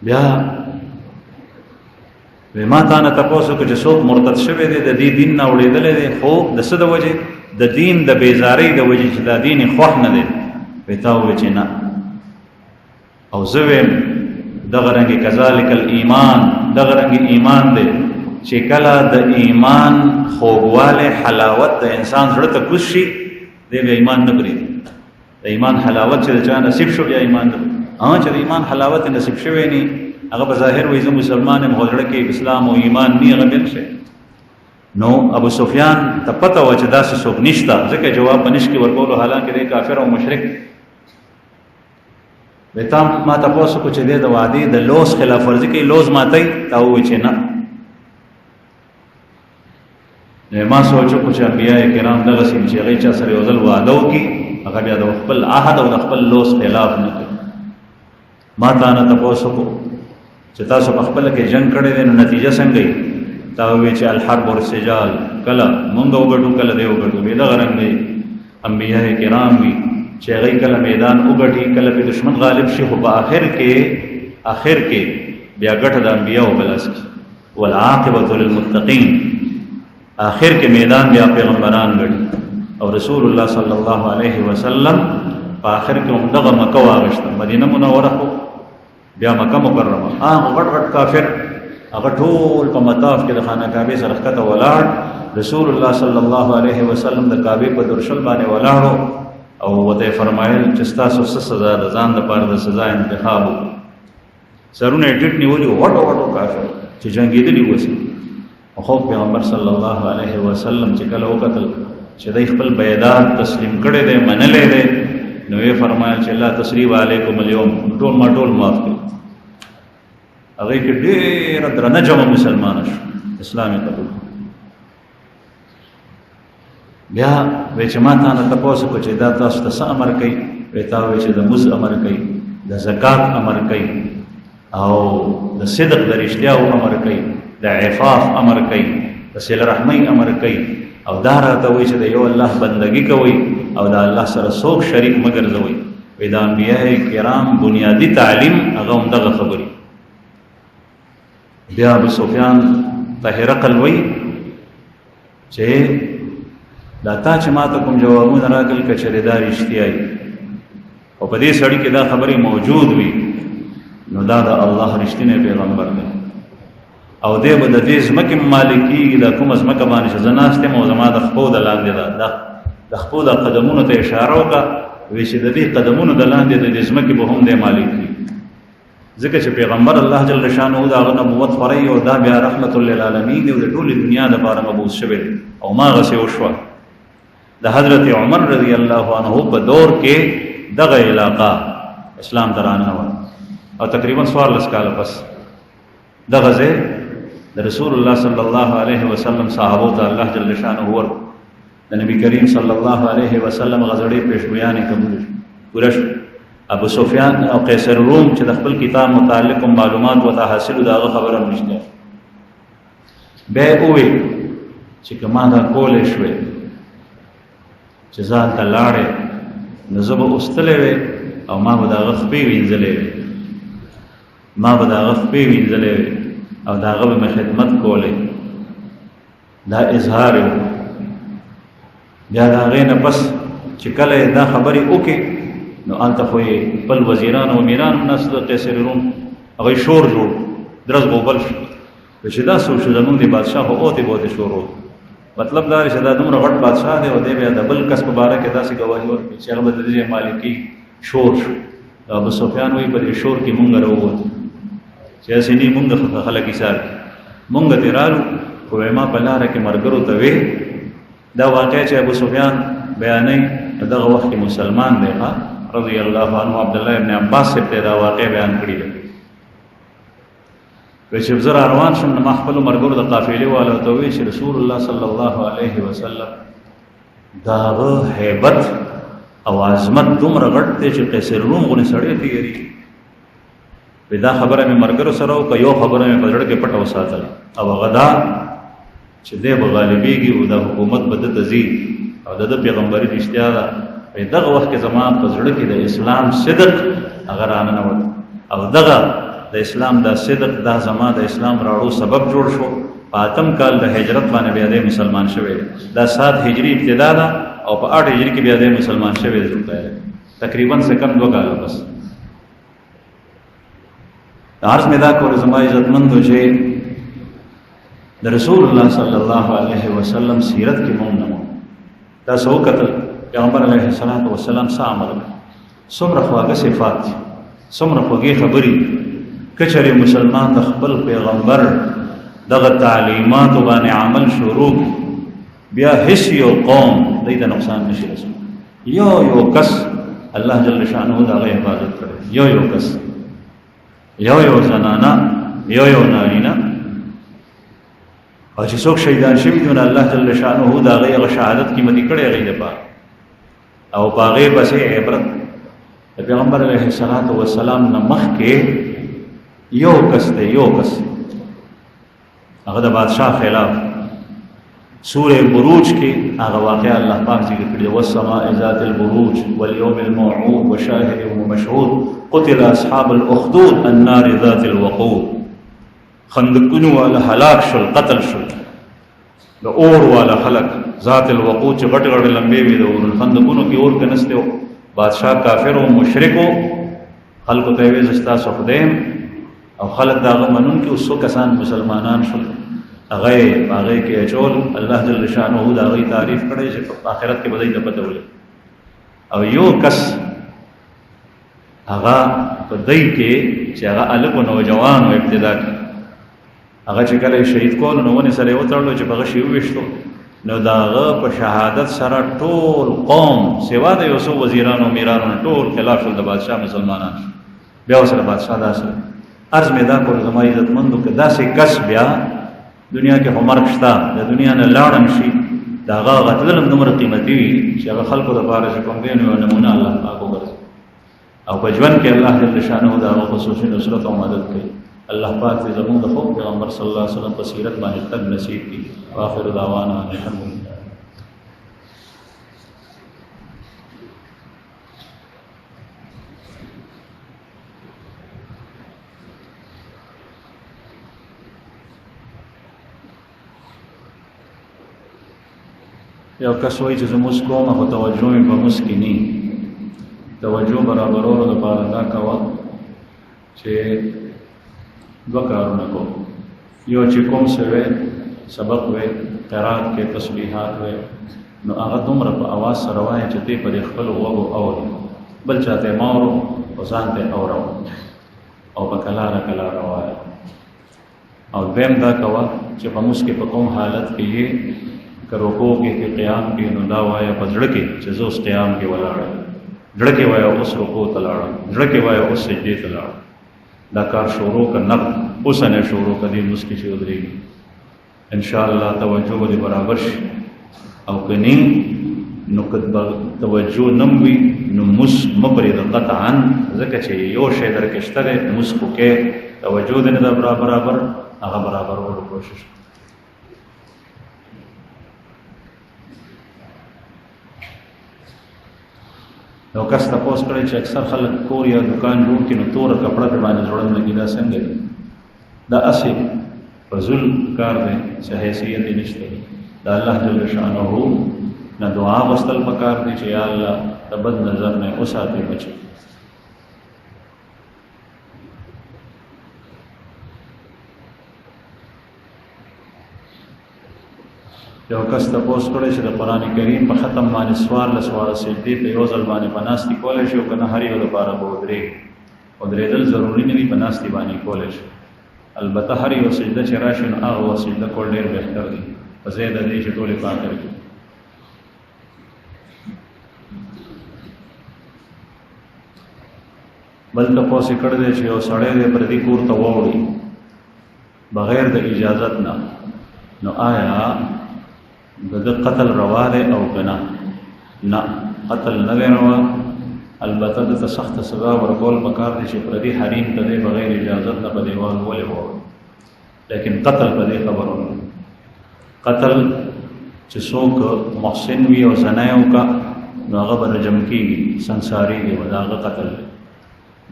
بیا ما تا نه تپوس وکړه چې څوک مرتد شوی دی د دې دین نه اورېدلی دی، خو د څه د وجې؟ د دین د بیزارۍ د وجې چې دا دین یې خوښ نه دی. وی تا وویل چې نه. او زه ویم دغه رنګې کذالک الایمان، دغه رنګې ایمان دی چې کله د ایمان خوږوالی حلاوت د انسان زړه ته کوز شي دی بیا ایمان نه پرېږدي. د ایمان حلاوت چې د چا نصیب شو بیا ایمان نه چې د ایمان حلاوت یې نصیب شوی نه هغه په ظاهر وایي زه مسلمان یم، خو زړه کې اسلام او ایمان نه هغه بل شی. نو ابو سفیان ته پته وه چې داسې څوک نشته، ځکه جواب په نشي ورکولو حالانکې دی کافر او مشرک. وی تا ما تپوس وکړو چې دی د وعدې د لوز خلاف ورزي کوي، لوز ماتوي؟ تا ووایي چې نه. ما سوچ وکړو چې انبیاء کرام دغسې چې هغوی چا سره یو ځل واده وکړي هغه بیا د خپل عهد او د خپل لوز خلاف نه کوي. ما تا نه تپوس وکړو چې تاسو په خپله کې جنګ کړی دی نو نتیجه څنګه وي؟ تا ووایي چې الحرب والسجال، کله مونږ وګټو کله دی وګټو. بې دغه رنګ دی انبیاء کرام وي چې هغوی کله میدان وګټي کله پې دشمن غالب شي، خو په آخر کې بیا ګټه د انبیاءو په لاس کې. والعاقبة للمتقین، آخر کې میدان بیا پیغمبران ګټي. او رسول الله صلی الله علیه وسلم په آخر کې هم دغه مکه واغشته، مدینه منوره خو بیا مکه مکرمه. غټ غټ کافر هغه ټول په مطاف کې د خانه کعبې سره ښکته ولاړ، رسول الله صلی الله علیه وسلم د کعبې په درشل باندې ولاړو او ورته یې فرمایل چې ستاسو څه سزا ده، ځان دپاره د سزا انتخاب وکړو. سرونه یې ټیټ نیولي وو، وټو وټو کافر چې جنګېدلي اوسي. خو پیغمبر صلی الله علیه وسلم چې کله وکتل چې دی خپل بیدار تسلیم کړی دی، منلی دی، نو یې فرمایل چې لا تسریب علیکم اليوم، ټول ما ټول معاف کړي. هغوی کې ډېره درنه جمع مسلمانه شو، اسلام یې قبول. بیا وایي چې ما تا نه تپوس وکړو چې دا تاسو ته څه امر کوي؟ وایي تا وایي چې د مونځ امر کوي، د زکات امر کوي، او د صدق د رښتیاو امر کوي، د عفاف امر کوي، د صله رحمۍ امر کوي، او دا راته وایي چې د یو الله بندګي کوئ او د الله سره څوک شریک مه ګرځوئ. وایي د انبیاء کرام بنیادي تعلیم هغه هم دغه خبرې. بیا ابو سفیان ته هرقل وایي چې دا تا چې ما ته کوم جوابونه راکړل که چېرې دا رښتیا وي او په دې سړي کې دا خبرې موجود وي نو دا د الله رښتینی پیغمبر دی او دی به د دې ځمکې مالک کېږي. دا کومه ځمکه باندې چې زه ناست یم او زما د خپو د لاندې ده، د خپو د قدمونو ته اشاره وکړه، وایي چې د دې قدمونو د لاندې د دې ځمکې به هم دی مالک کېږي. ځکه چې پیغمبر الله جل شانه د هغه نبوت خوری او دا بیا رحمت للعالمین دی او د ټولې دنیا دپاره مبعوث شوی دی. او هماغسې وشوه. د حضرت عمر رضی الله عنه په دور کې دغه علاقه اسلام ته راننوه او تقریبا 14 کاله پس دغه ځای د رسول الله صلی الله علیه وسلم صحابو ته الله جل شانه ورکړ. د نبی کریم صلی الله علیه وسلم غزړې پیشګویانې قبول پوره شو. ابو سفیان او قیصر روم چې د خپل کتاب متعلق معلومات ورته حاصلو د هغه خبره هم نشته. بیا یې وویل چې که ما دا کولی شوې چې ځان ته لاړې نو زه به اوستلی وې او ما به د هغه خپې وینځلې وې، ما به د هغه خپې وینځلې وې او د هغه به مې خدمت کولی. دا اظهار یې وکړو. بیا د هغې نه پس چې کله یې دا خبرې وکړې نو هلته خو یې خپل وزیران او امیران هم ناست د قیصر روم، هغوی شور جوړ درز غوبل شو چې دا څه وشو، زمونږ د بادشاه خو اوتې بوتې شور و. مطلب دا چې دا دومره غټ بادشاه دی او دی بیا د بل کس په باره کې داسې ګواهي ورکړي چې هغه به د دې مالکي شور شو. ابو سفیان وایي په دې شور کې مونږ راووتو چې هسې نه مونږ خلک ایسار کړي. مونږ ترې رالو خو ما په لاره کې ملګرو ته وې دا واقع چې ابو سفیان بیانوي دغه وخت کې مسلمان دی رضی الله عنه. عبدالله ابن عباس صاحب ته دا واقع بیان کړي دی. وی چې زه روان شم نو ما خپلو ملګرو د قافلې والو ته وویل چې رسول الله صلی الله علیه وسلم د هغه هیبت او عظمت دومره غټ دی چې قیصر روم غونې سړی ته یېرېږي. وی دا خبره مې ملګرو سره وکړه، یو خبره مې په زړه کې پټه وساتله او هغه دا چې دی به غالبېږي او دا حکومت به ده ته ځي او د ده پیغمبري رښتیا ده. وی دغه وخت کې زما په زړه کې د اسلام صدق هغه راننوت او دغه د اسلام دا صدق دا زما د اسلام راړو سبب جوړ شو. په 8م کال د هجرت باندې بیا دی مسلمان شوی دی. دا 7 هجري ابتدا ده او په 8 هجري کې بیا دی مسلمان شوی دی. تقریبا څه کم 2 کاله بس. عرض مې دا کول زما عزتمندو چې د رسول الله صلی الله علیه وسلم سیرت کې مونږ نه مو تاسو وکتل پیغمبر علیه الصلاۃ والسلام څه عمل څومره خواږه صفات څومره خوږې خبرې. کچره مسلمان د خپل پیغمبر دغه تعلیمات باندې عمل شروع بیا هیڅ یو قوم دې ته نقصان نشي رسول. یو کس الله جل شانه دا غي حفاظت کړي. یو کس یو زنانا یو نارینه او چې څوک شهیدان شوي دي نو الله جل شانه دا غي شهادت قیمتي کړي غي لپاره او باغې بسې عبرت پیغمبر علیه الصلاۃ والسلام نه مخکې یو کس هغه د بادشاہ خلاف سورہ بروج کې هغه واقعا الله پاک ذکر کړی والسماء ذات البروج واليوم الموعود وشاهد ومشهود قتل اصحاب الاخدود النار ذات الوقود. خندقونو والا هلاک شل قتل شل د اور والا خلق ذات الوقود چې غټ غټ لمبې وي د اور خندقونو کې اور کنسته بادشاہ کافر او مشرک خلق ته وي زستا سخدیم او خلق داغه منون کې اوسو کسان مسلمانان شول هغه کې اچول. الله جل شانه دا غي تعریف کړی چې په آخرت کې بدای نه پته ولې او یو کس هغه په دای کې چې هغه الګ نوجوان او ابتدا کې هغه چې کله شهید کول نو ونه سره وترلو چې هغه شی وښتو نو داغه په شهادت سره ټول قوم سوا د یوسف وزیرانو میرانو ټول خلاف شول د بادشاہ مسلمانان بیا سره بادشاہ داسه عرض مې دا کول زما عزتمندو کې داسې کس بیا دنیا کې عمر شتا د دنیا نه لاړم شي داغه غتلم نمبر قیمتي چې هغه خلکو د بارے کوم دی نو نمونه الله پاک وګرځي او په ژوند کې الله جل شانه دا خصوصي نصرت او مدد کوي. الله پاک دې زموږ د خو پیغمبر صلی الله علیه وسلم په سیرت باندې تک نصیب کړي. واخر دعوانا الحمدلله. یو کس وایي چې زه موږ کوم خو توجه مې په موږ کې نه توجه برابرولو لپاره دا کوه چې 2 کارونه کوم. یو چې کوم څه وی سبق وی قرات کې تسبیحات وی نو هغه دومره په اواز سره وایي چې ته په خپل غوږو اوري بل چاته ماورو او ځان ته اورو او په کلاره وایي. او دویم دا کوه چې په موږ کې په کوم حالت کې یې کرکو کې قیام کې نو دا وایي په زړه کې چې زه اوس قیام کې ولاړم زړه کې وایي اوس رکوع ته لاړم زړه کې وایي اوس سجدې ته لاړم. دا کار شروع که نقد اوس نه شروع کړي مسکی چې ودرېږي ان شاء الله توجه دې برابر شي او کني نو کله توجه نم وي نو مس مپرې د قطعا ځکه چې یو شی درکشته ده مسکو کې توجه دې نه برابر هغه برابر ورو کوشش. نو کس تاسو کړی چې اکثر خلک کور یا دکان جوړ کړي نو تور کپڑا په باندې جوړل نه کیدا څنګه دا اصل فضل کار دی چې حیثیت نشته. دا الله جل شانه نه دعا واستل پکار دی چې یا الله تبد نظر نه اوساته بچي. یو کس تاسو کړی چې د قران کریم په ختم باندې سوال سجدي ته یو ځل باندې پناستي کولای شي او کنه هر یو لپاره به ودرېدل ضروری نه وي پناستي باندې کولای شي. البته هر یو سجده چې راشي نو هغه سجده کول ډېر بهتر دی په ځای د دې چې ټولې پاک کړي. بل تاسو کړی چې یو سړی دې پر دې کور ته ووړي بغیر د اجازت نه، نو آیا د قتل روا دی او کنه؟ نه، قتل نه دی روا. البته د سخت سزا ورکول پکار دي چې پردي حریم ته دی بغیر اجازت نه په دیوال ولې وو، لیکن قتل په دې خبرونه. قتل چې څوک محسن وي او زنای وکړه نو هغه به رجم کېږي، سنګسارېږي، و د هغه قتل دی.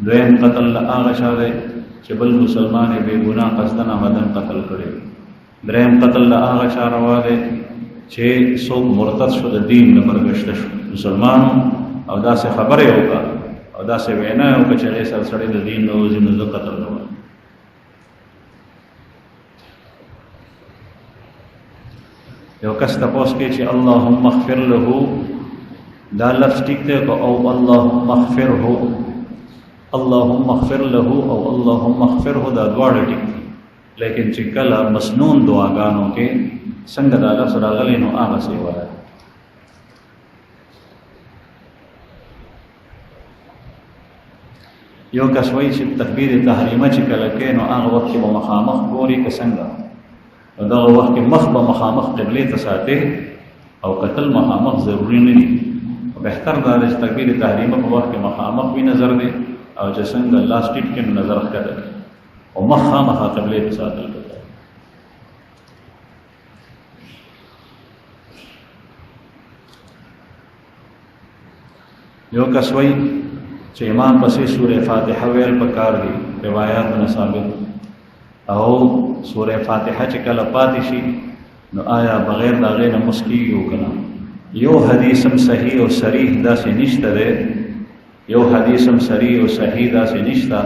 دویم قتل له هغه چا دی چې بل مسلمان یې بې ګناه قصدن عمدن قتل کړی. دریم قتل له هغه چا روا دی چې څوک مرتد شو، د دین نه برګشته شو، مسلمانو او داسې خبره یې وکړه او داسې وینا یې وکړه چې هغې سره سړی د دین نه وځي، نو زه قتل کوم. یو کس تپوس کوي چې اللهم اغفر له، دا لفظ ټیک دی او اللهم اغفره، اللهم اغفر له او اللهم اغفره دا دواړه ټیک دي، لیکن چې کله مسنون دعاګانو کې څنګه دا لفظ راغلی نو هغسې وایه. یو کس وایي چې تکبیر تحریمه چې کله کوي نو هغه وخت کې به مخامخ ګوري که څنګه؟ نو دغه وخت کې مخ به مخامخ قبلې ته ساتي او قتل مخامخ ضروري نه دي. بهتر دا دی چې تکبیر تحریمه په وخت کې مخامخ وي نظر دی، او چې څنګه لاس ټیټ کړي نو نظر ښکته کړي او مخ خامخا قبلې ته ساتل پکار. یو کس وایي چې امام پسې سورې فاتحه ویل پکار دي، روایات نه ثابت، او سورې فاتحه چې کله پاتې شي نو آیا بغیر د هغې نه مونځ کېږي او که نه؟ یو حدیث هم صحیح او صریح داسې نشته دی، یو حدیث هم صریح او صحیح داسې نشته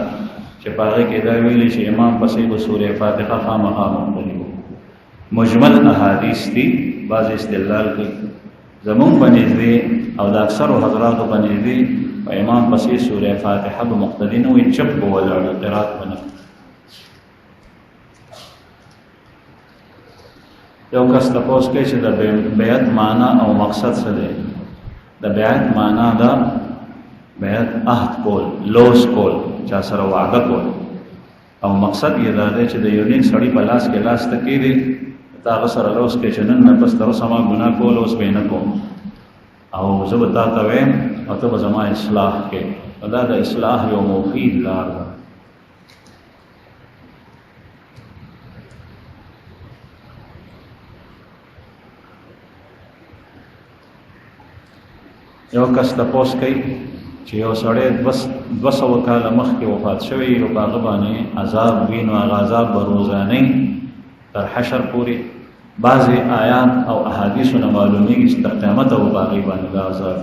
چې په هغې کې دا ویلي چې امام پسې به سورې فاتحه خامخا مونځلي وو. مجمل احادیث دي، بعض استدلال کوي. زمونږ په نږدې او د اکثرو حضراتو په نږدې په امام پسې سورې فاتحه به مقتدي نه وي، چپ به ولاړ، قرات به نه. یو کس تپوس کوي چې د بیعت معنا او مقصد څه دی؟ د بیعت معنا دا بیعت عهد کول، لوز کول، چا سره وعده کول، او مقصد یې دا دی چې د یو نیک سړي په لاس کې لاس ته کېږي، ته هغه سره لوز کوي چې نن نه پس تر اوسه ما ګناه کول، اوس به یې نه کوم، او زه به تا ته ویم او ته به زما اصلاح کوې. دا د اصلاح یو مفید لار ده. یو کس تپوس کوي چې یو سړی 200 کاله مخکې وفات شوی او په هغه باندې عذاب وي، نو هغه عذاب به روزانه تر حشر پورې. بعضې آیات او احادیثو نه معلومیږي چې تر قیامته به په هغې باندې دا عذاب.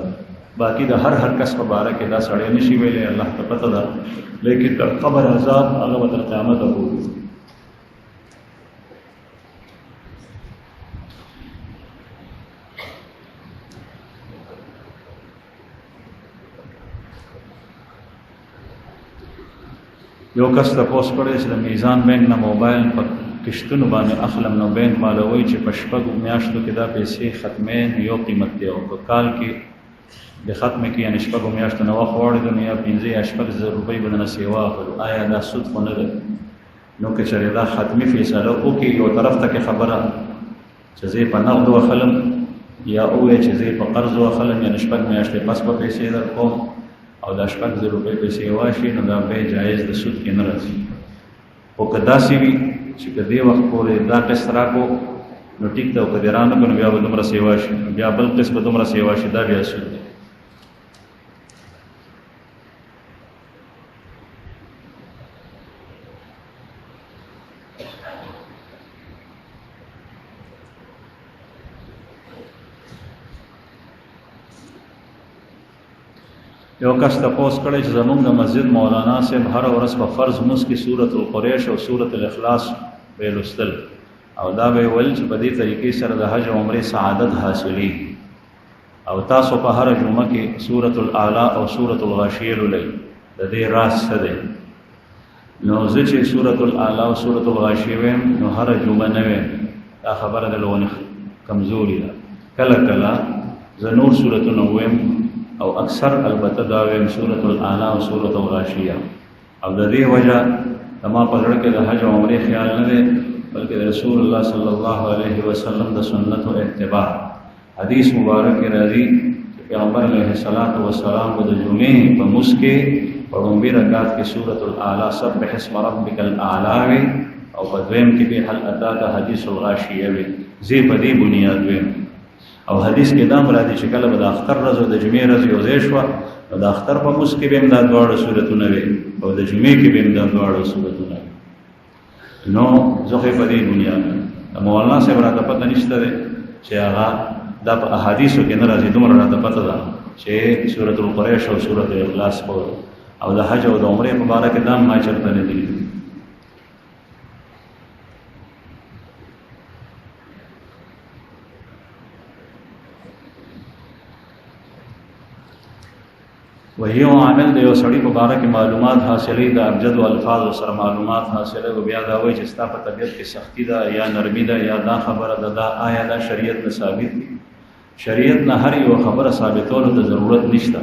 باقي د هر کس په باره کې دا سړی نشي ویلی، الله ته پته ده، لیکن تر قبر عذاب هغه به تر قیامته پورې. یو کس تپوس کړی چې د میزان بینک نه موبایل په کشتونو باندې اخلم، نو بینک ماله وایي چې په 6 میاشتو کې دا پیسې ختمې یو قیمت دی، او په کال کې د ختمې کې یعنې 6 میاشتو نه وخت واړېدو نو یا 15 یا 6,000 روپۍ به دنه سیوا اخلو. آیا دا سود خو نه دی؟ نو که چېرې دا ختمي فیصله وکړي، یو طرف ته کې خبره چې زه په نغد واخلم، یا ووایي چې زه په قرض واخلم، یعنې 6 میاشتې پس به پیسې درکوم، او دا 6,000 روپۍ پیسې واشي، نو دا به جایز د سود کې نه راځي. خو که داسې وي چې که دې وخت پورې دا قسط راکړو نو ټیک ده، او که دې رانه کړو نو بیا به دومره سیوا شي، بیا بل قسط به دومره سیوا شي، دا بیا سود دی. یو کس تپوس کړی چې زمونږ د مسجد مولانا صاحب هر ورځ په فرض مونځ کې سورة القریش او سورة الاخلاص به لوستل، او دا به ویل چې په دې طریقې سره د حج او عمرې سعادت حاصلېږي، او تاسو په هر جمعه کې سورة الاعلى او سورة الغاشیه لولئ. د دې راز څه دی؟ نو زه چې سورة الاعلى او سورة الغاشیه ویم نو هر جمعه نه ویم، دا خبره د لونې کمزوري ده. کله کله زه نور سورتونه ویم، او اکثر البته دا ویم سورة الاعلى او سورة الغاشیه، او د دې وجه زما په زړه کې د حج او عمرې خیال نه دی بلکې د رسول الله صلی الله علیه وسلم د سنت او اتباع. حدیث مبارک راځي چې پیغمبر علیه الصلاۃ والسلام د جمعې په مونځ کې په لومړي رکعت کې سورۃ الاعلى سبح اسم ربک الاعلى او په دویم کې به هل اتاک حدیث الغاشیه وي. زی په دې بنیاد وي او حدیث کې دا مرادي چې کله به د اختر ورځ او د جمعې ورځ یو ځای شوه نو د اختر په مونځ کې به هم دا دواړه سورتونه وي او د جمعې کې به هم دا دواړه سورتونه وي. نو زه خو په دې بنیاد د مولانا صاحب راته پته نشته دی چې هغه دا په احادیثو کې نه راځي، دومره راته پته ده چې سورۃ القریش او سورۃ الاخلاص او د حج او د عمرې په باره کې دا ما چېرته نه دي. وهي عامل د یو سړي په باره کې معلومات حاصلې د ابجد او الفاظ سره معلومات حاصلې او بیا دا وایي چې ستا په طبیعت کې سختی ده یا نرمي ده یا دا خبره ده دا آیا دا شریعت نه ثابت دي؟ شریعت نه هر یو خبره ثابتولو ته ضرورت نشته.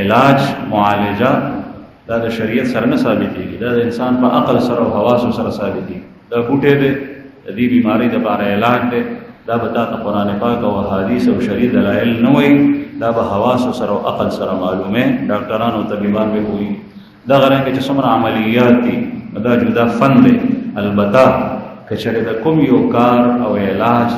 علاج معالجه دا د شریعت سره نه ثابتېږي، دا د انسان په عقل سره او حواسو سره ثابتېږي. دا بوټی دی د دې بیمارۍ دپاره علاج دی، دا به تا ته قرآن پاک او حدیث او شرعي دلایل نه وایي، دا به حواسو سره او عقل سره معلومه ډاکټران او طبيبان به وایي. دغه رنګه چې څومره عملیات دي دا جدا فن دی. البته که چېرې د کوم یو کار او علاج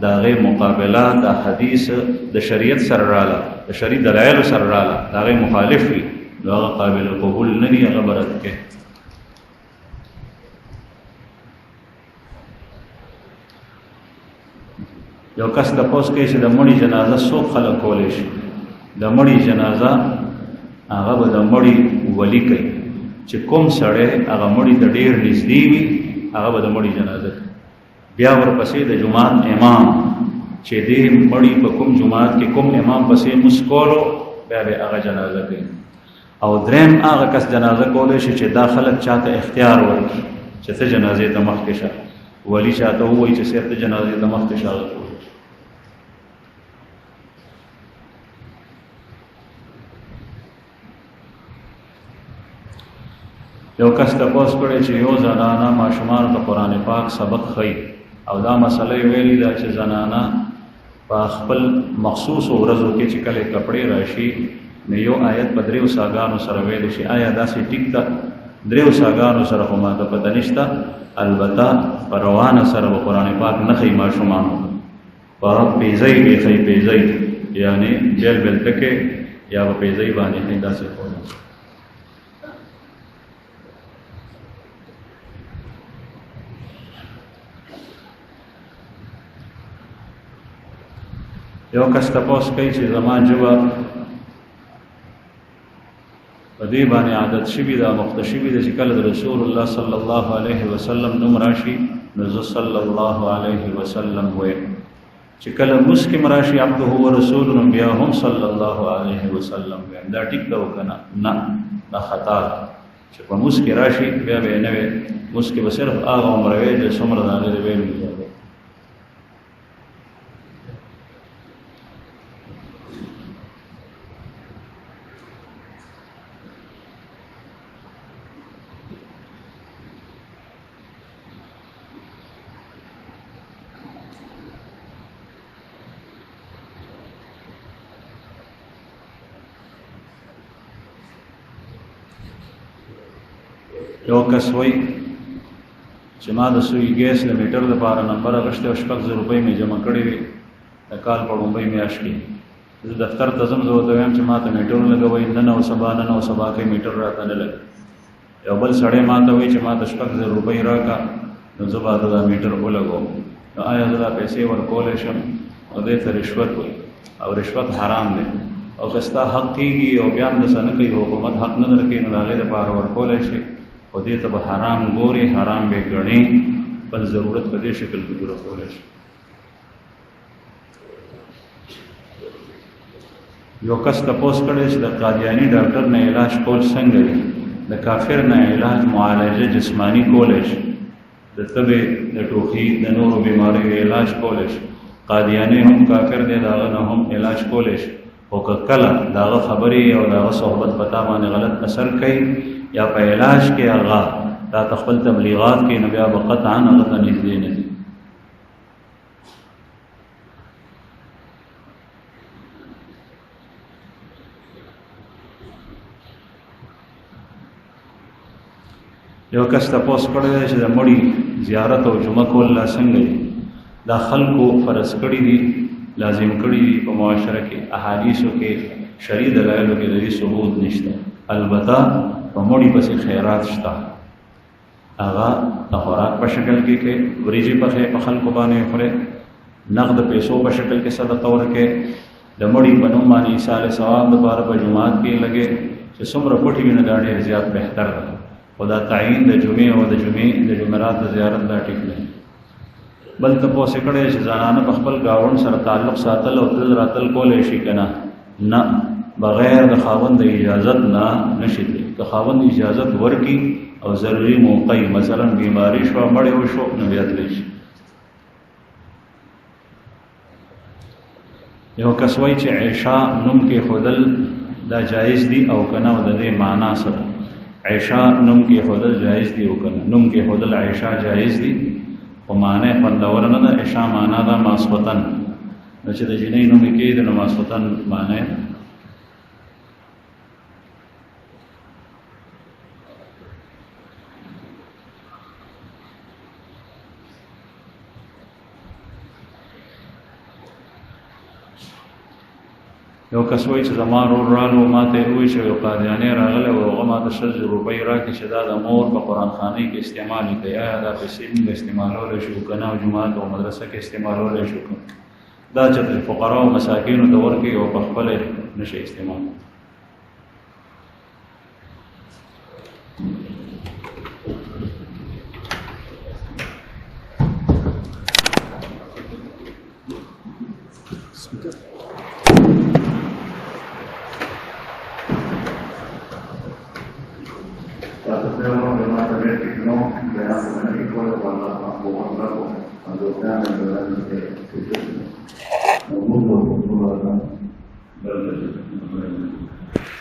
د هغې مقابله د حدیث د شریعت سره راله، د شرعي دلایلو سره راله، د هغې مخالف وي نو هغه قابل قبول نه دي، هغه به رد کړي. یو کس تپوس کوي چې د مړي جنازه څوک خلک کولی شي؟ د مړي جنازه هغه به د مړي ولی کوي چې کوم سړی هغه مړي ته ډېر نږدې وي هغه به د مړي جنازه کوي. بیا ورپسې د جومات امام چې دې مړي په کوم جومات کې کوم امام پسې مونځ کولو بیا به هغه جنازه کوي. او دریم هغه کس جنازه کولی شي چې دا خلک چاته اختیار ورکړي چې ته جنازې ته مخکې شه، ولی چاته ووایي چې صرف ته جنازې ته مخکې شه. یو کس تپوس کړی چې یو زنانه ماشومانو ته قرآن پاک سبق ښیي او دا مسله یې ویلې ده چې زنانه په خپل مخصوصو ورځو کې چې کله کپړې راشي نو یو آیت په دریو ساګانو سره ویلی شي. آیا داسې ټیک ده؟ دریو ساګانو سره خو ماته پته نشته، البته په روانه سره به قرآن پاک نه ښیي ماشومانو په پیزۍ به ښیي، پیزۍ یعنې بیل بیل ټکې یا په پیزۍ باندې ښیي داسې خو نه. یو کس تپوس کوي چې زما ژبه په دې باندې عادت شوي ده، مخته شوي ده چې کله د رسول الله صلی الله علیه وسلم نوم راشي نو زه صلی الله علیه وسلم وایم، چې کله مونځ کې م راشي عبده ورسوله نو بیا هم صلی الله علیه وسلم وایم. دا ټیک ده که نه؟ نه، دا خطا ده چې په مونځ کې راشي بیا به یې نه وی، مونځ کې به صرف هغه عمره وی چې څومره د هغې د ویلو اجازه. یو کس وایي چې ما د سوی ګیس د میټر دپاره نمبر اخیستی او 6,000 روپۍ مې جمع کړې وې د کال په لومړۍ میاشت کې. زه دفتر ته ځم، زه ورته وایم چې ما ته میټر لګوئ، نن او سبا کوي میټر راته نه لګي. یو بل سړی ما ته وایي چې ما ته 6,000 روپۍ راکړه نو زه به دا میټر ولګوم. نو آیا زه دا پیسې ورکولی شم؟ نو دې ته رشوت وایي او رشوت حرام دی او که ستا حق کېږي او بیا هم داسې نه کوي، حکومت حق نه درکوي نو د هغې دپاره ورکولی شي، خو دې ته به حرام ګوري، حرام به ګڼي، بل ضرورت په دې شکل کې پوره کولی شي. یو کس تپوس کړی چې د قادیاني ډاکټر نه علاج کول څنګه دي؟ د کافر نه علاج معالجه جسمانی کولی شي، د تبې د ټوخي د نورو بیماریو علاج کولی شي. قادیاني هم کافر دی، د هغه نه هم علاج کولی شي، خو که کله د هغه خبرې او د هغه صحبت په تا باندې غلط اثر کوي یا په علاج کې هغه دا تخپل تبلیغات کې نو بیا به قطعا هغه ته نږدې نه دي. یو کس تپوس کړی دی چې د مړي زیارت او جمعه کول لا څنګه دي؟ دا خلکو فرض کړي دي، لازم کړي دي په معاشره کې، احادیثو کې، شرعي دلایلو کې د دې ثبوت نشته. البته په مړي پسې خیرات شته، هغه د خوراک په شکل کې کې وریجې پخې په خلکو باندې خورې، نقد پیسو په شکل کې صدقه ورکې، د مړي په نوم باندې عیسی علیه السلام دپاره په جومات کې لګې چې څومره پټې وي نو دا ډېر زیات بهتر ده. خو دا تعیین د جمعې او د جمعرات د زیارت دا ټیک دی. بل تپوس یې کړی چې زنانه په خپل ګاونډ سره تعلق ساتل او تل راتل کولی شي که نه؟ نه، بغیر د خاوند د اجازت نه نشي تللی. که خاوند اجازت ورکړي او ضروري موقع مثلا بیماري شوه، مړی وشو، نو بیا تللی شي. یو کس وایي چې عیشه نوم کېښودل دا جایز دي او که نه، او د دې معنا سره عیشه نوم کېښودل جایز دي او که نه؟ نوم کېښودل عیشه جایز دي، خو معنی خوندوره نه ده. عیشه معنا ده ماسخوتن، نو چې د جنۍ نوم یې کېږدي نو ماسخوتن معنی ده. یو کس وایي چې زما ورور رالو، ما ته یې ووایي چې یو قادیانی راغلی او هغه ما ته 100 روپۍ راکړي چې دا د مور په قرآنخانۍ کې استعمال کړي. آیا دا پیسې موږ استعمالولی شو که نه؟ او جومات او مدرسه کې استعمالولی شو که؟ دا چې فقراو او مساکینو ته ورکړي او په خپله نه شي استعمال. Gracias.